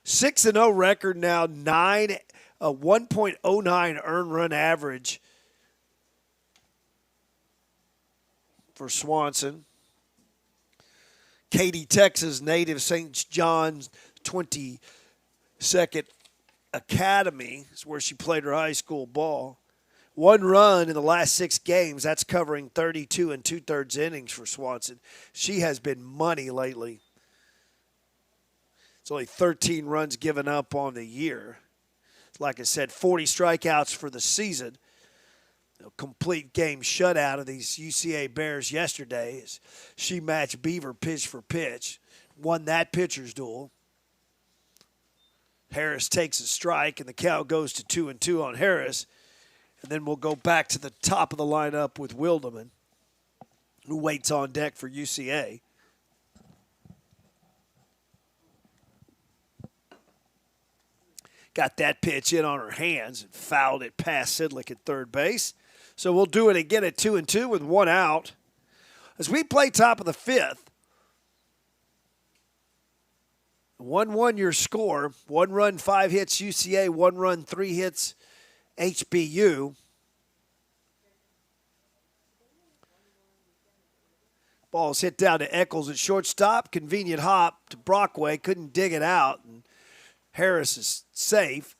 6-0 record now, 1.09 earned run average for Swanson. Katy, Texas native, St. John's 22nd Academy is where she played her high school ball. 1 run in the last 6 games. That's covering 32 2/3 innings for Swanson. She has been money lately. It's only 13 runs given up on the year. Like I said, 40 strikeouts for the season. A complete game shutout of these UCA Bears yesterday. She matched Beaver pitch for pitch. Won that pitcher's duel. Harris takes a strike, and the count goes to 2-2 on Harris. And then we'll go back to the top of the lineup with Wildeman, who waits on deck for UCA. Got that pitch in on her hands and fouled it past Sidlick at third base. So we'll do it again at 2-2 with 1 out. As we play top of the 5th, 1-1 your score. 1 run, 5 hits UCA, 1 run, 3 hits HBU. Ball's hit down to Eccles at shortstop. Convenient hop to Brockway. Couldn't dig it out. And Harris is safe.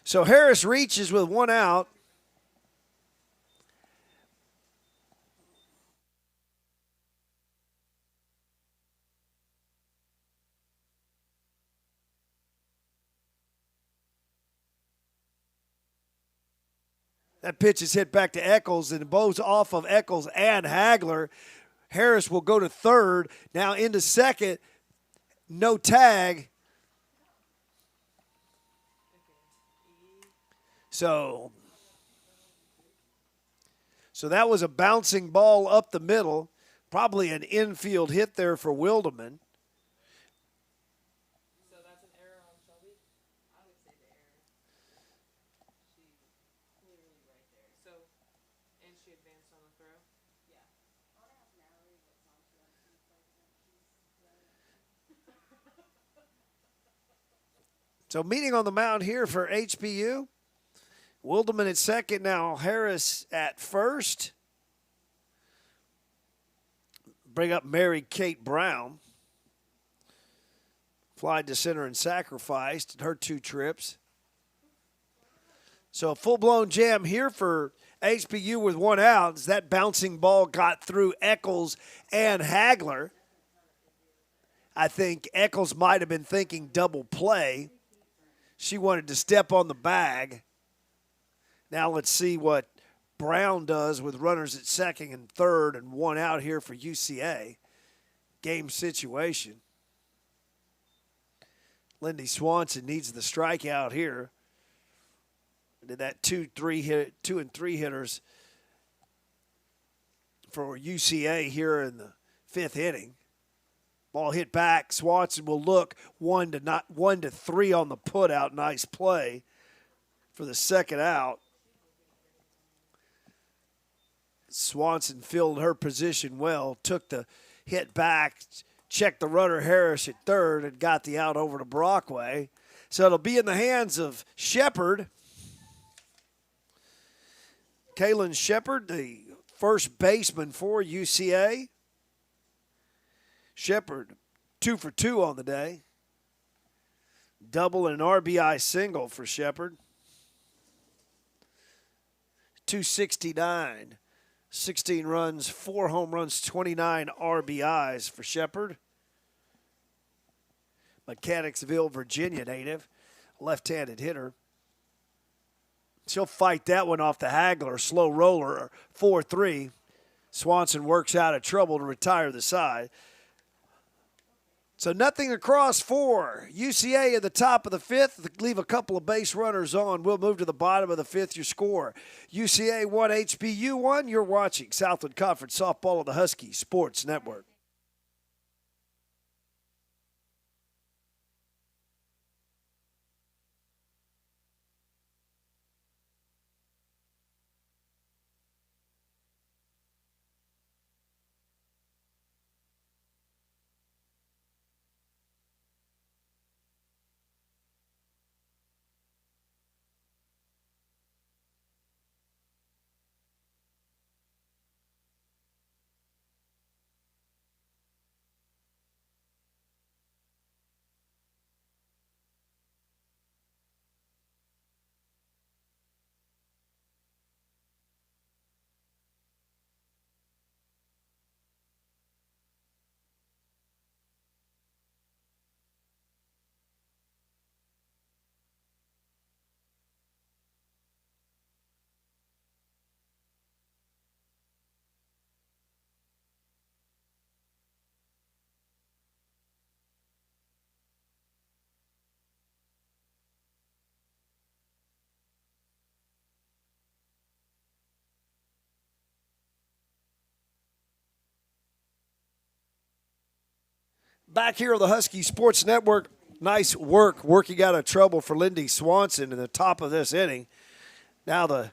So Harris reaches with 1 out. That pitch is hit back to Eccles, and both off of Eccles and Hagler. Harris will go to third. Now into second. No tag. So that was a bouncing ball up the middle. Probably an infield hit there for Wildeman. So that's an error on Shelby? I would say the error. She's clearly right there. So, and she advanced on the throw? Yeah. I want to ask Natalie what song she likes to play when So meeting on the mound here for HBU. Wildeman at second, now Harris at first. Bring up Mary Kate Brown. Flied to center and sacrificed in her 2 trips. So a full-blown jam here for HBU with 1 out as that bouncing ball got through Eccles and Hagler. I think Eccles might have been thinking double play. She wanted to step on the bag. Now let's see what Brown does with runners at second and third and 1 out here for UCA. Game situation. Lindy Swanson needs the strikeout here. Did that 2 and 3 hitters for UCA here in the 5th inning. Ball hit back. Swanson will look 1-3 on the put out. Nice play for the second out. Swanson filled her position well, took the hit back, checked the runner Harris at third, and got the out over to Brockway. So it'll be in the hands of Shepard. Kaylin Shepard, the first baseman for UCA. Shepard, 2 for 2 on the day. Double and an RBI single for Shepard. 269. 16 runs, 4 home runs, 29 RBIs for Shepard. Mechanicsville, Virginia native, left-handed hitter. She'll fight that one off the Hagler, slow roller, 4-3. Swanson works out of trouble to retire the side. So nothing across for UCA at the top of the 5th. Leave a couple of base runners on. We'll move to the bottom of the 5th. Your score, UCA 1, HBU 1. You're watching Southland Conference Softball on the Husky Sports Network. Back here on the Husky Sports Network, nice work working out of trouble for Lindy Swanson in the top of this inning. Now the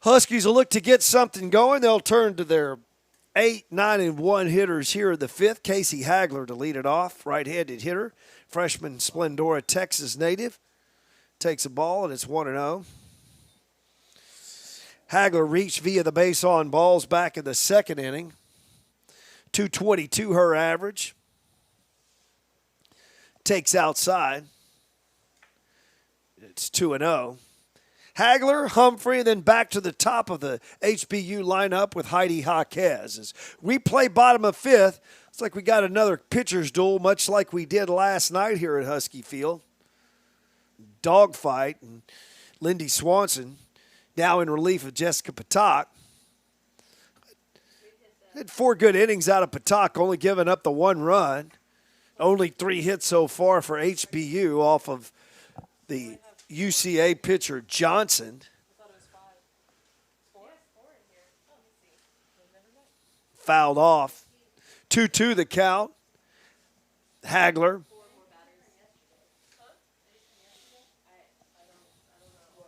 Huskies will look to get something going. They'll turn to their 8, 9, and 1 hitters here in the 5th. Casey Hagler to lead it off, right-handed hitter. Freshman Splendora, Texas native. Takes a ball, and it's 1-0. Hagler reached via the base on balls back in the 2nd inning. 222 her average. Takes outside. It's 2-0. Hagler, Humphrey, then back to the top of the HBU lineup with Heidi Jaquez. As we play bottom of 5th, it's like we got another pitcher's duel, much like we did last night here at Husky Field. Dogfight, and Lindy Swanson now in relief of Jessica Patak. Had 4 good innings out of Patak, only giving up the 1 run. Only 3 hits so far for HBU off of the UCA pitcher Johnson. I thought it was 5. 4? Yes, 4 in here. Oh, let me see. I've never met. Fouled off. 2-2 the count. Hagler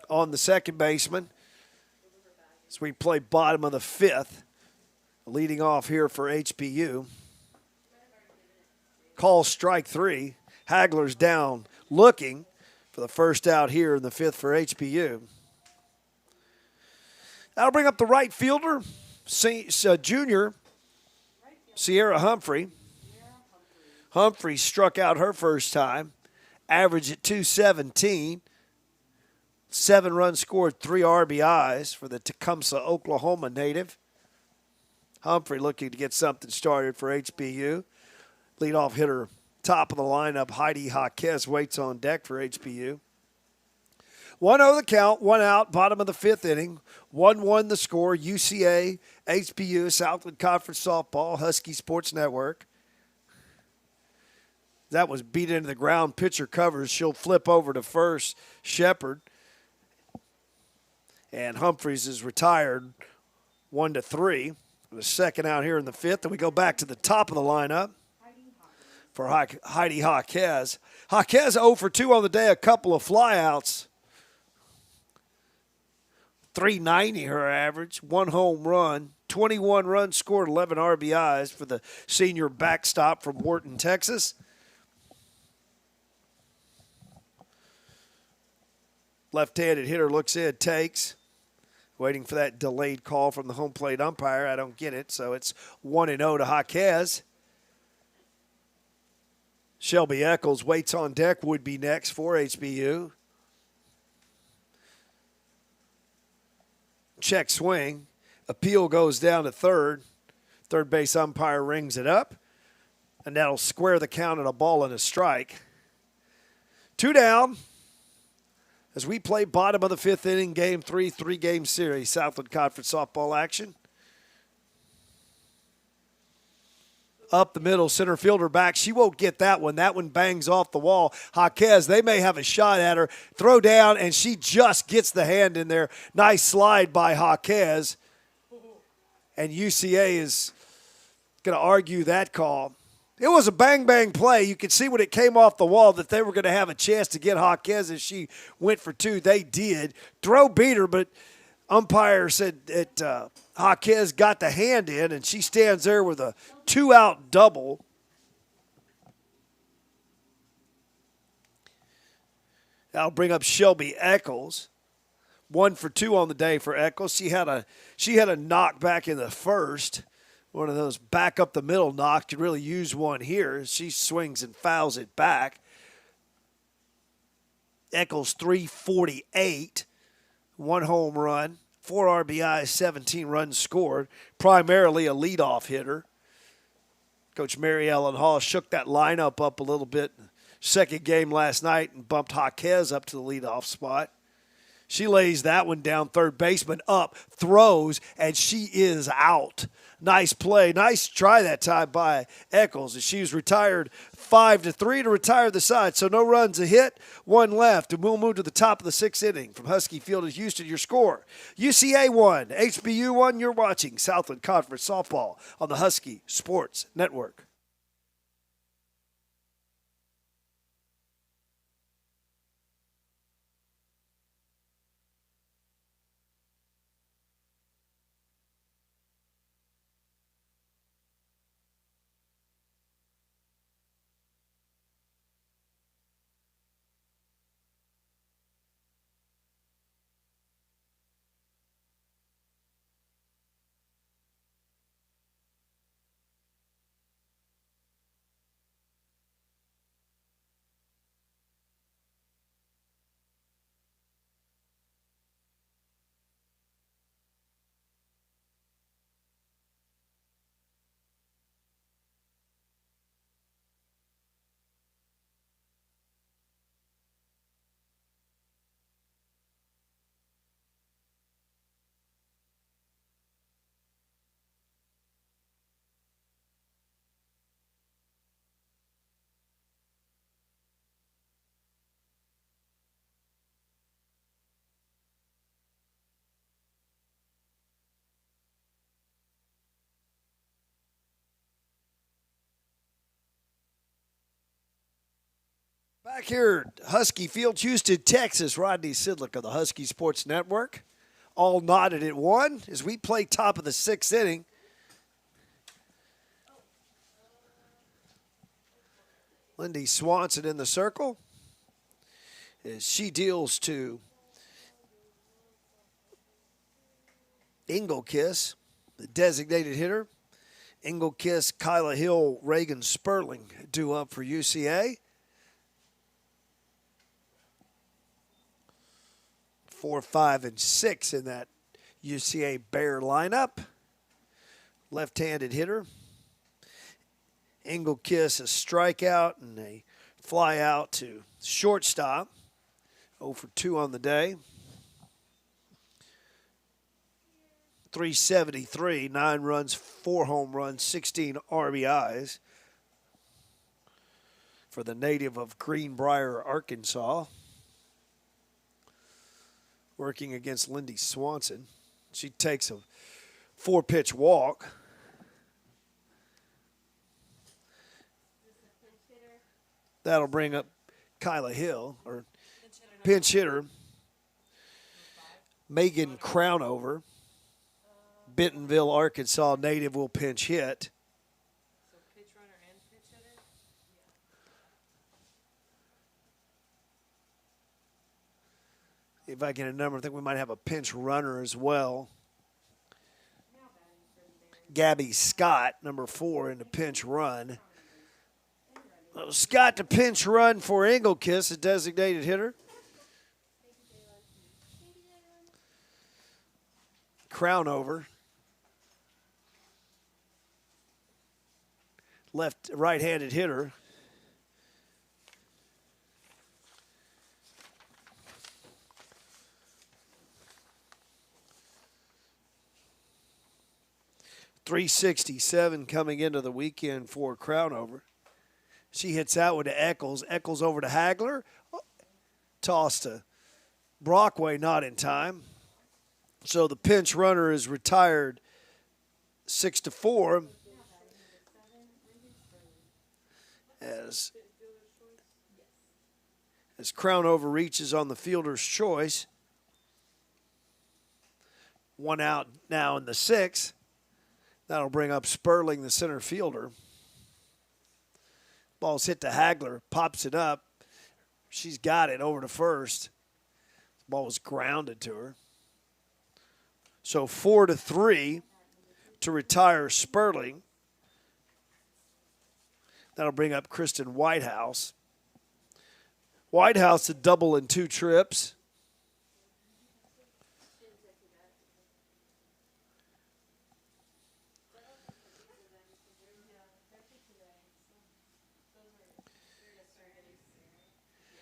on the second baseman. As we play bottom of the 5th. Leading off here for HBU. Call strike 3. Hagler's down looking for the first out here in the 5th for HBU. That'll bring up the right fielder, junior Sierra Humphrey. Humphrey struck out her first time, average at 217. 7 runs scored, 3 RBIs for the Tecumseh, Oklahoma native. Humphrey looking to get something started for HBU. Leadoff hitter, top of the lineup, Heidi Jaquez waits on deck for HBU. 1-0 the count, 1 out, bottom of the 5th inning. 1-1 the score, UCA, HBU, Southland Conference Softball, Husky Sports Network. That was beat into the ground. Pitcher covers. She'll flip over to first. Shepard. And Humphreys is retired 1-3. The second out here in the fifth. And we go back to the top of the lineup for Heidi Jaquez. Jaquez 0 for 2 on the day, a couple of flyouts. 390 her average, 1 home run, 21 runs scored, 11 RBIs for the senior backstop from Wharton, Texas. Left-handed hitter looks in, takes. Waiting for that delayed call from the home plate umpire. I don't get it, so it's 1-0 to Jaquez. Shelby Eccles waits on deck, would be next for HBU. Check swing. Appeal goes down to third. Third base umpire rings it up, and that'll square the count at a ball and a strike. 2 down as we play bottom of the fifth inning, game 3, 3-game series, Southland Conference softball action. Up the middle, center fielder back. She won't get that one. That one bangs off the wall. Jaquez, they may have a shot at her. Throw down, and she just gets the hand in there. Nice slide by Jaquez. And UCA is going to argue that call. It was a bang-bang play. You could see when it came off the wall that they were going to have a chance to get Jaquez as she went for 2. They did. Throw beat her, but umpire said that Jaquez got the hand in, and she stands there with a 2-out double. That'll bring up Shelby Eccles. 1 for 2 on the day for Eccles. She had a knock back in the first. One of those back up the middle knocks. Could really use one here. She swings and fouls it back. Eccles 348. 1 home run. 4 RBIs, 17 runs scored. Primarily a leadoff hitter. Coach Mary Ellen Hall shook that lineup up a little bit. Second game last night and bumped Jaquez up to the leadoff spot. She lays that one down. Third baseman up, throws, and she is out. Nice play. Nice try that time by Eccles. She was retired 5-3 to retire the side. So no runs, a hit, 1 left. And we'll move to the top of the 6th inning. From Husky Field in Houston, your score. UCA 1, HBU 1. You're watching Southland Conference Softball on the Husky Sports Network. Back here at Husky Field, Houston, Texas, Rodney Sidlick of the Husky Sports Network. All knotted at 1 as we play top of the 6th inning. Lindy Swanson in the circle as she deals to Engelkiss, the designated hitter. Engelkiss, Kyla Hill, Reagan Sperling due up for UCA. 4, 5, and 6 in that UCA Bear lineup. Left-handed hitter. Engelkiss a strikeout and a fly out to shortstop. 0 for 2 on the day. 373, 9 runs, 4 home runs, 16 RBIs. for the native of Greenbrier, Arkansas, working against Lindy Swanson. She takes a 4-pitch walk. That'll bring up Kyla Hill, or pinch hitter, Megan Crownover. Bentonville, Arkansas native will pinch hit. So pitch runner and pitch hitter? If I get a number, I think we might have a pinch runner as well. Gabby Scott, number 4, in the pinch run. Scott to pinch run for Engelkiss, a designated hitter. Crownover. Right-handed hitter. .367 coming into the weekend for Crownover. She hits out with to Eccles. Eccles over to Hagler. Toss to Brockway, not in time. So the pinch runner is retired 6-4. As Crownover reaches on the fielder's choice. 1 out now in the 6th. That'll bring up Sperling, the center fielder. Ball's hit to Hagler, pops it up. She's got it over to first. The ball was grounded to her. So 4-3 to retire Sperling. That'll bring up Kristen Whitehouse. Whitehouse a double in 2 trips.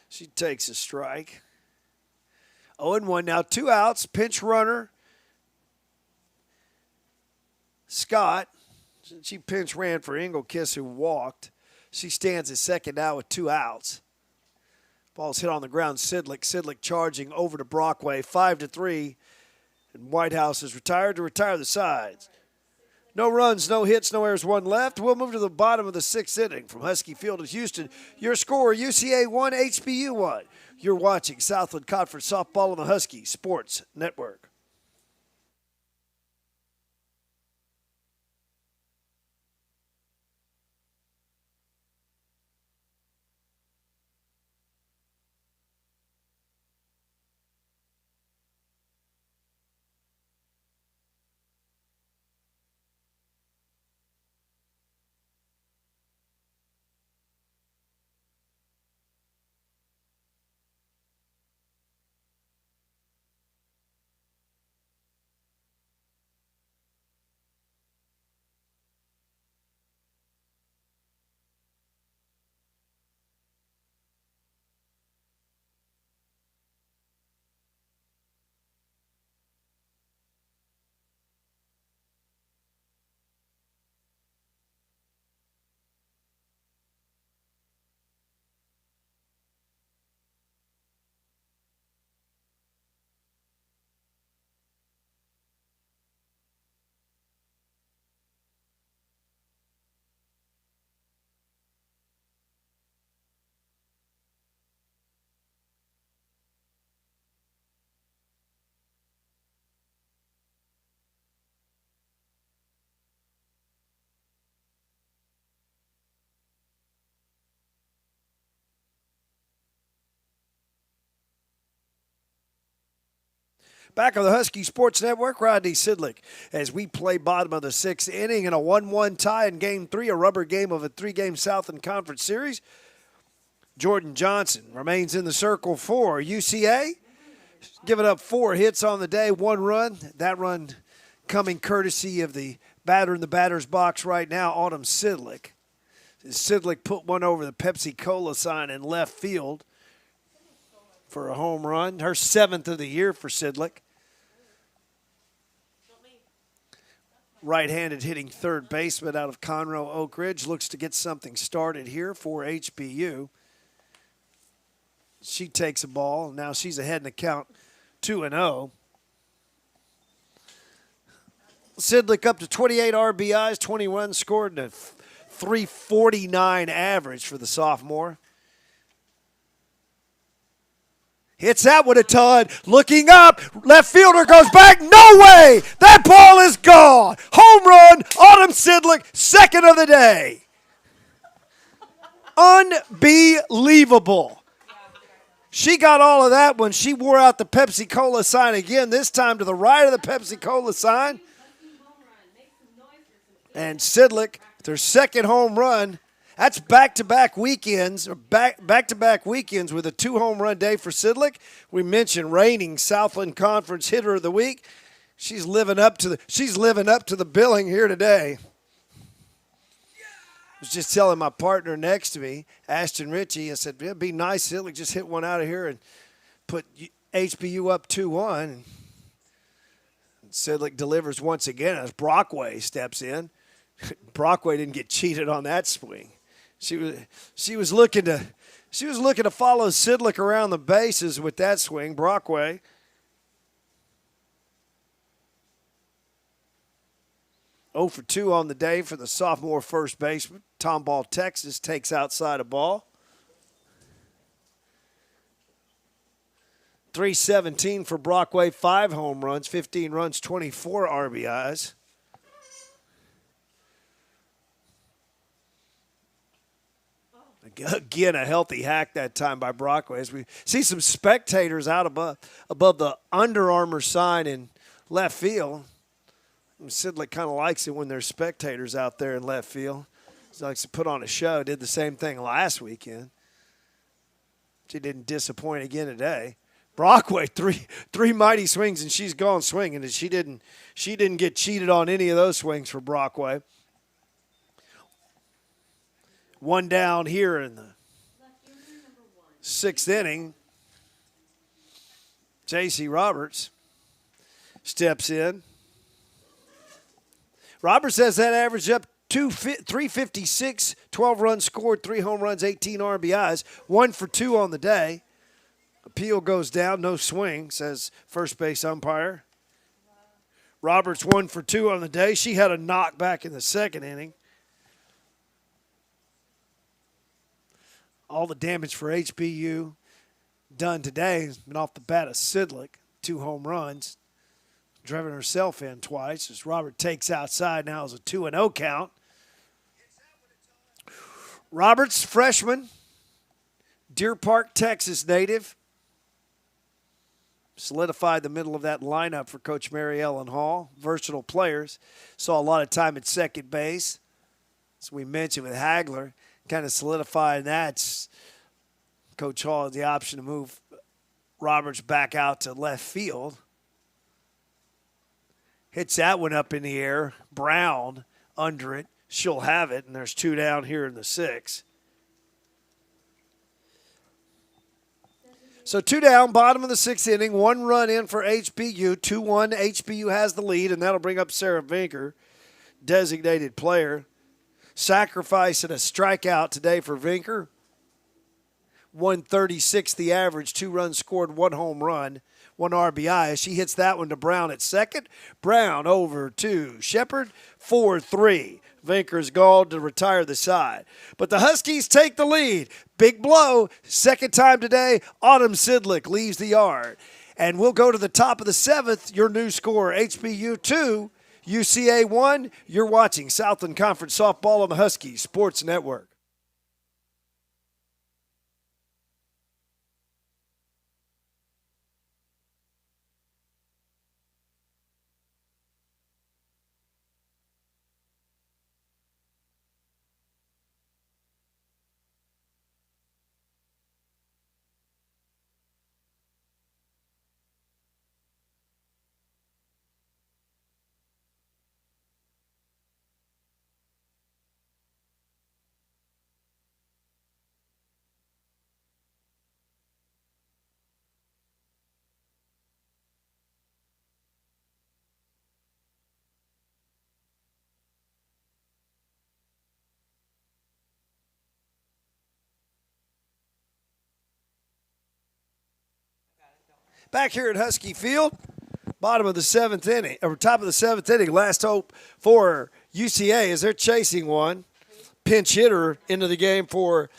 She takes a strike. 0-1 now, 2 outs. Pinch runner. Scott. She pinch ran for Engelkiss, who walked. She stands at second now with 2 outs. Ball's hit on the ground. Sidlick charging over to Brockway. 5-3. And Whitehouse is retired to retire the sides. No runs, no hits, no errors, 1 left. We'll move to the bottom of the 6th inning from Husky Field at Houston. Your score, UCA 1, HBU 1. You're watching Southland Conference Softball on the Husky Sports Network. Back on the Husky Sports Network, Rodney Sidlick, as we play bottom of the 6th inning in a 1-1 tie in Game 3, a rubber game of a 3-game Southland Conference Series. Jordan Johnson remains in the circle for UCA, giving up 4 hits on the day, 1 run. That run coming courtesy of the batter in the batter's box right now, Autumn Sidlick. Sidlick put one over the Pepsi-Cola sign in left field for a home run, her 7th of the year for Sidlick. Right-handed hitting third baseman out of Conroe Oak Ridge looks to get something started here for HBU. She takes a ball. Now she's ahead in the count 2-0. Sidlick up to 28 RBIs, 21 scored, and a 349 average for the sophomore. Hits that one a ton. Looking up. Left fielder goes back. No way. That ball is gone. Home run. Autumn Sidlick, second of the day. Unbelievable. She got all of that when she wore out the Pepsi-Cola sign again, this time to the right of the Pepsi-Cola sign. And Sidlick, their second home run. That's back-to-back weekends, or back-to-back weekends with a 2-home-run day for Sidlick. We mentioned reigning Southland Conference Hitter of the Week. She's living up to the billing here today. I was just telling my partner next to me, Ashton Ritchie, I said, it'd be nice, Sidlick, just hit one out of here and put HBU up 2-1. And Sidlick delivers once again as Brockway steps in. Brockway didn't get cheated on that swing. She was looking to follow Sidlick around the bases with that swing. Brockway. Oh for 2 on the day for the sophomore first baseman. Tomball, Texas takes outside a ball. 317 for Brockway, 5 home runs, 15 runs, 24 RBIs. Again, a healthy hack that time by Brockway. As we see some spectators out above the Under Armour sign in left field. Sidlick kind of likes it when there's spectators out there in left field. He likes to put on a show. Did the same thing last weekend. She didn't disappoint again today. Brockway, three mighty swings, and she's gone swinging. And she didn't get cheated on any of those swings for Brockway. One down here in the 6th inning. J.C. Roberts steps in. Roberts has that average up 356, 12 runs scored, 3 home runs, 18 RBIs, 1 for 2 on the day. Appeal goes down, no swing, says first base umpire. Roberts 1 for 2 on the day. She had a knock back in the 2nd inning. All the damage for HBU done today has been off the bat of Sidlick. 2 home runs. Driven herself in twice as Robert takes outside. Now is a 2-0 count. Roberts, freshman, Deer Park, Texas native. Solidified the middle of that lineup for Coach Mary Ellen Hall. Versatile players. Saw a lot of time at second base. As we mentioned with Hagler, kind of solidified that. Coach Hall had the option to move Roberts back out to left field. Hits that one up in the air. Brown under it. She'll have it, and there's 2 down here in the 6th. So 2 down, bottom of the 6th inning. 1 run in for HBU. 2-1. HBU has the lead, and that'll bring up Sarah Vinker, designated player. Sacrifice and a strikeout today for Vinker. 136 the average, 2 runs scored, 1 home run, 1 RBI. She hits that one to Brown at second. Brown over to Shepard, 4-3. Vinker's gone to retire the side. But the Huskies take the lead. Big blow. Second time today, Autumn Sidlick leaves the yard. And we'll go to the top of the 7th. Your new score, HBU 2, UCA 1. You're watching Southland Conference Softball on the Huskies Sports Network. Back here at Husky Field, bottom of the seventh inning, or top of the seventh inning, last hope for UCA as they're chasing one. Pinch hitter into the game for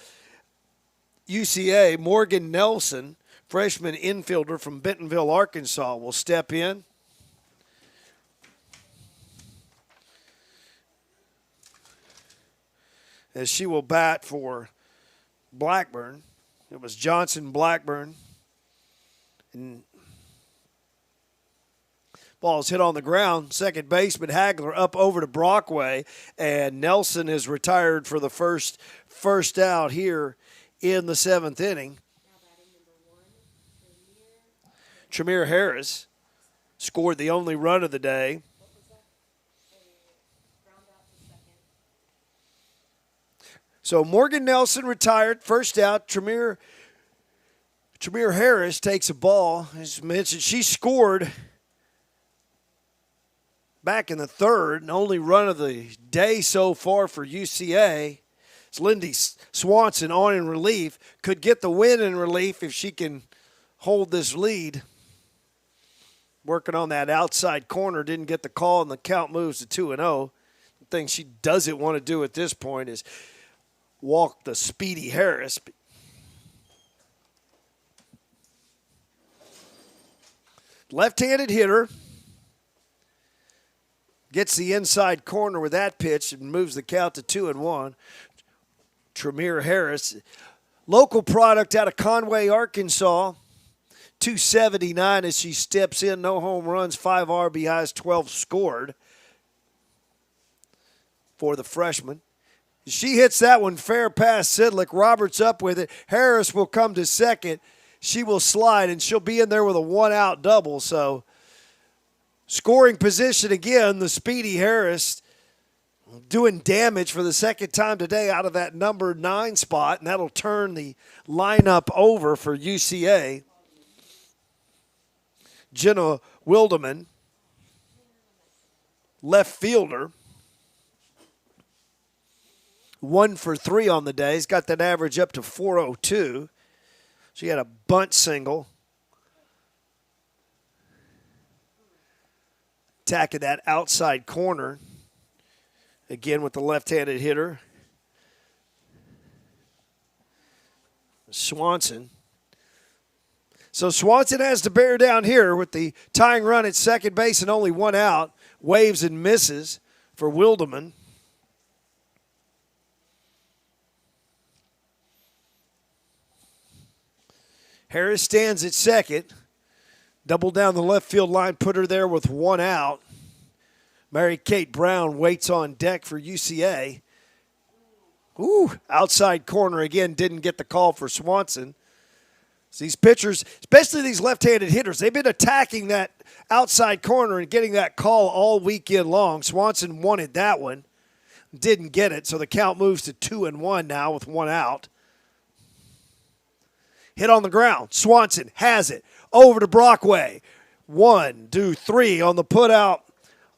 UCA, Morgan Nelson, freshman infielder from Bentonville, Arkansas, will step in. As she will bat for Blackburn. It was Johnson, Blackburn. And ball's hit on the ground. Second baseman Hagler up over to Brockway. And Nelson is retired for the first out here in the seventh inning. Tremere Harris scored the only run of the day. So Morgan Nelson retired, first out. Tremere Harris takes a ball. As mentioned, she scored back in the third, and only run of the day so far for UCA. It's Lindy Swanson on in relief. Could get the win in relief if she can hold this lead. Working on that outside corner, didn't get the call, and the count moves to 2-0. The thing she doesn't want to do at this point is walk the speedy Harris. Left-handed hitter. Gets the inside corner with that pitch and moves the count to 2-1. Tremere Harris, local product out of Conway, Arkansas. 279 as she steps in. No home runs, 5 RBIs, 12 scored for the freshman. She hits that one fair past Sidlick. Roberts up with it. Harris will come to second. She will slide, and she'll be in there with a one-out double. So scoring position again, the speedy Harris doing damage for the second time today out of that number 9 spot, and that'll turn the lineup over for UCA. Jenna Wildeman, left fielder. 1 for 3 on the day. He's got that average up to .402. She had a bunt single. Attacking that outside corner. Again with the left-handed hitter. Swanson. So Swanson has to bear down here with the tying run at second base and only 1 out. Waves and misses for Wildeman. Harris stands at second. Double down the left field line, put her there with 1 out. Mary Kate Brown waits on deck for UCA. Ooh, outside corner again, didn't get the call for Swanson. These pitchers, especially these left-handed hitters, they've been attacking that outside corner and getting that call all weekend long. Swanson wanted that one, didn't get it, so the count moves to 2-1 now with 1 out. Hit on the ground. Swanson has it. Over to Brockway. 1, 2, 3 on the putout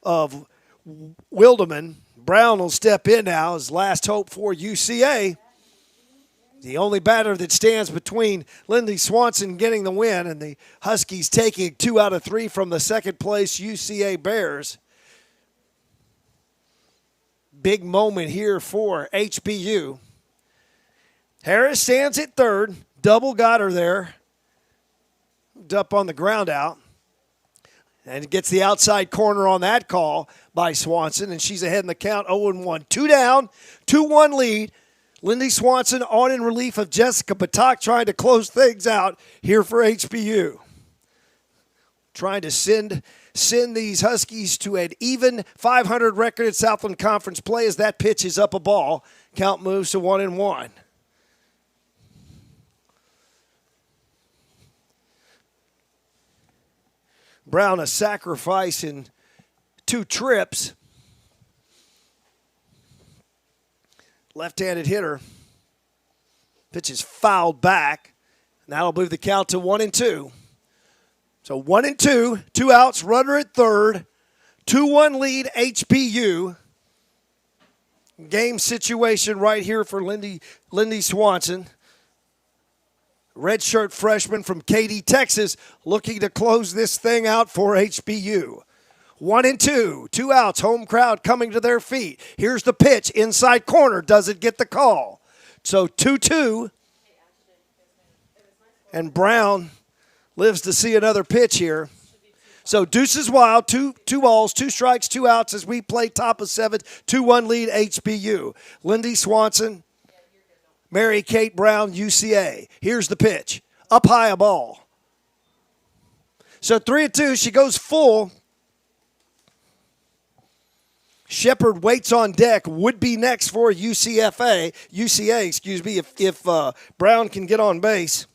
of Wildeman. Brown will step in now as last hope for UCA. The only batter that stands between Lindy Swanson getting the win and the Huskies taking 2 out of 3 from the second place UCA Bears. Big moment here for HBU. Harris stands at third. Double got her there. Up on the ground out. And gets the outside corner on that call by Swanson. And she's ahead in the count, 0-1. 2 down, 2-1 lead. Lindy Swanson on in relief of Jessica Batak, trying to close things out here for HBU. Trying to send these Huskies to an even 500 record at Southland Conference play as that pitch is up a ball. Count moves to 1-1. Brown a sacrifice in 2 trips. Left-handed hitter. Pitch is fouled back. And that'll move the count to 1-2. So 1-2, 2 outs, runner at third. 2-1 lead, HBU. Game situation right here for Lindy Swanson. redshirt freshman from Katy, Texas, looking to close this thing out for HBU. 1-2, 2 outs, home crowd coming to their feet. Here's the pitch, inside corner, doesn't get the call. So 2-2, and Brown lives to see another pitch here. So deuces wild, two balls, 2 strikes, 2 outs as we play top of 7th, 2-1 lead HBU. Lindy Swanson, Mary Kate Brown, UCA. Here's the pitch, up high a ball. So 3-2, she goes full. Shepard waits on deck, would be next for UCA, if Brown can get on base.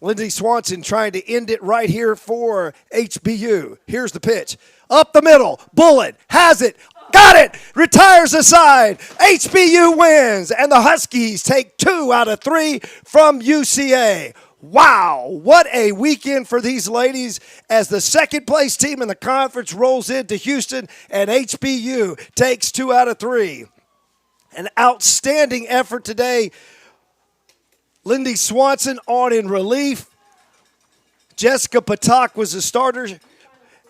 Lindsey Swanson trying to end it right here for HBU. Here's the pitch. Up the middle. Bullet. Has it. Got it. Retires aside. HBU wins. And the Huskies take 2 out of 3 from UCA. Wow, what a weekend for these ladies as the second place team in the conference rolls into Houston and HBU takes 2 out of 3. An outstanding effort today. Lindy Swanson on in relief. Jessica Patak was the starter.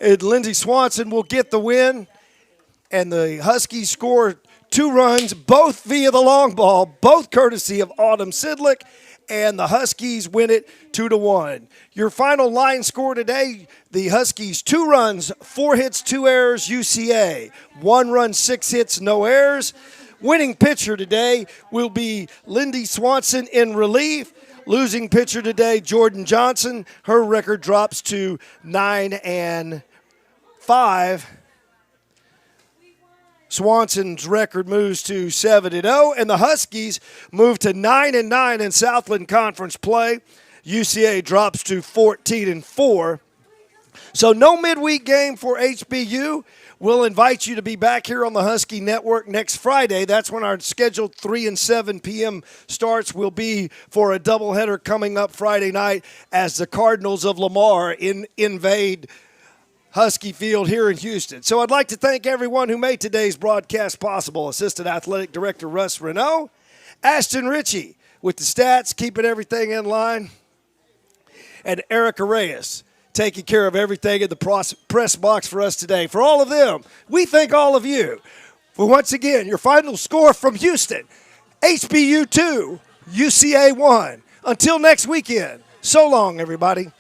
And Lindsey Swanson will get the win. And the Huskies score 2 runs, both via the long ball, both courtesy of Autumn Sidlick. And the Huskies win it 2-1. Your final line score today, the Huskies 2 runs, 4 hits, 2 errors, UCA. 1 run, 6 hits, no errors. Winning pitcher today will be Lindy Swanson in relief. Losing pitcher today, Jordan Johnson. Her record drops to 9-5. Swanson's record moves to 7-0, and the Huskies move to 9-9 in Southland Conference play. UCA drops to 14-4. So no midweek game for HBU. We'll invite you to be back here on the Husky Network next Friday. That's when our scheduled 3 and 7 p.m. starts will be for a doubleheader coming up Friday night as the Cardinals of Lamar invade Husky Field here in Houston. So I'd like to thank everyone who made today's broadcast possible. Assistant Athletic Director Russ Renault, Ashton Ritchie with the stats, keeping everything in line, and Erica Reyes taking care of everything in the press box for us today. For all of them, we thank all of you. For once again, your final score from Houston, HBU 2, UCA 1. Until next weekend, so long, everybody.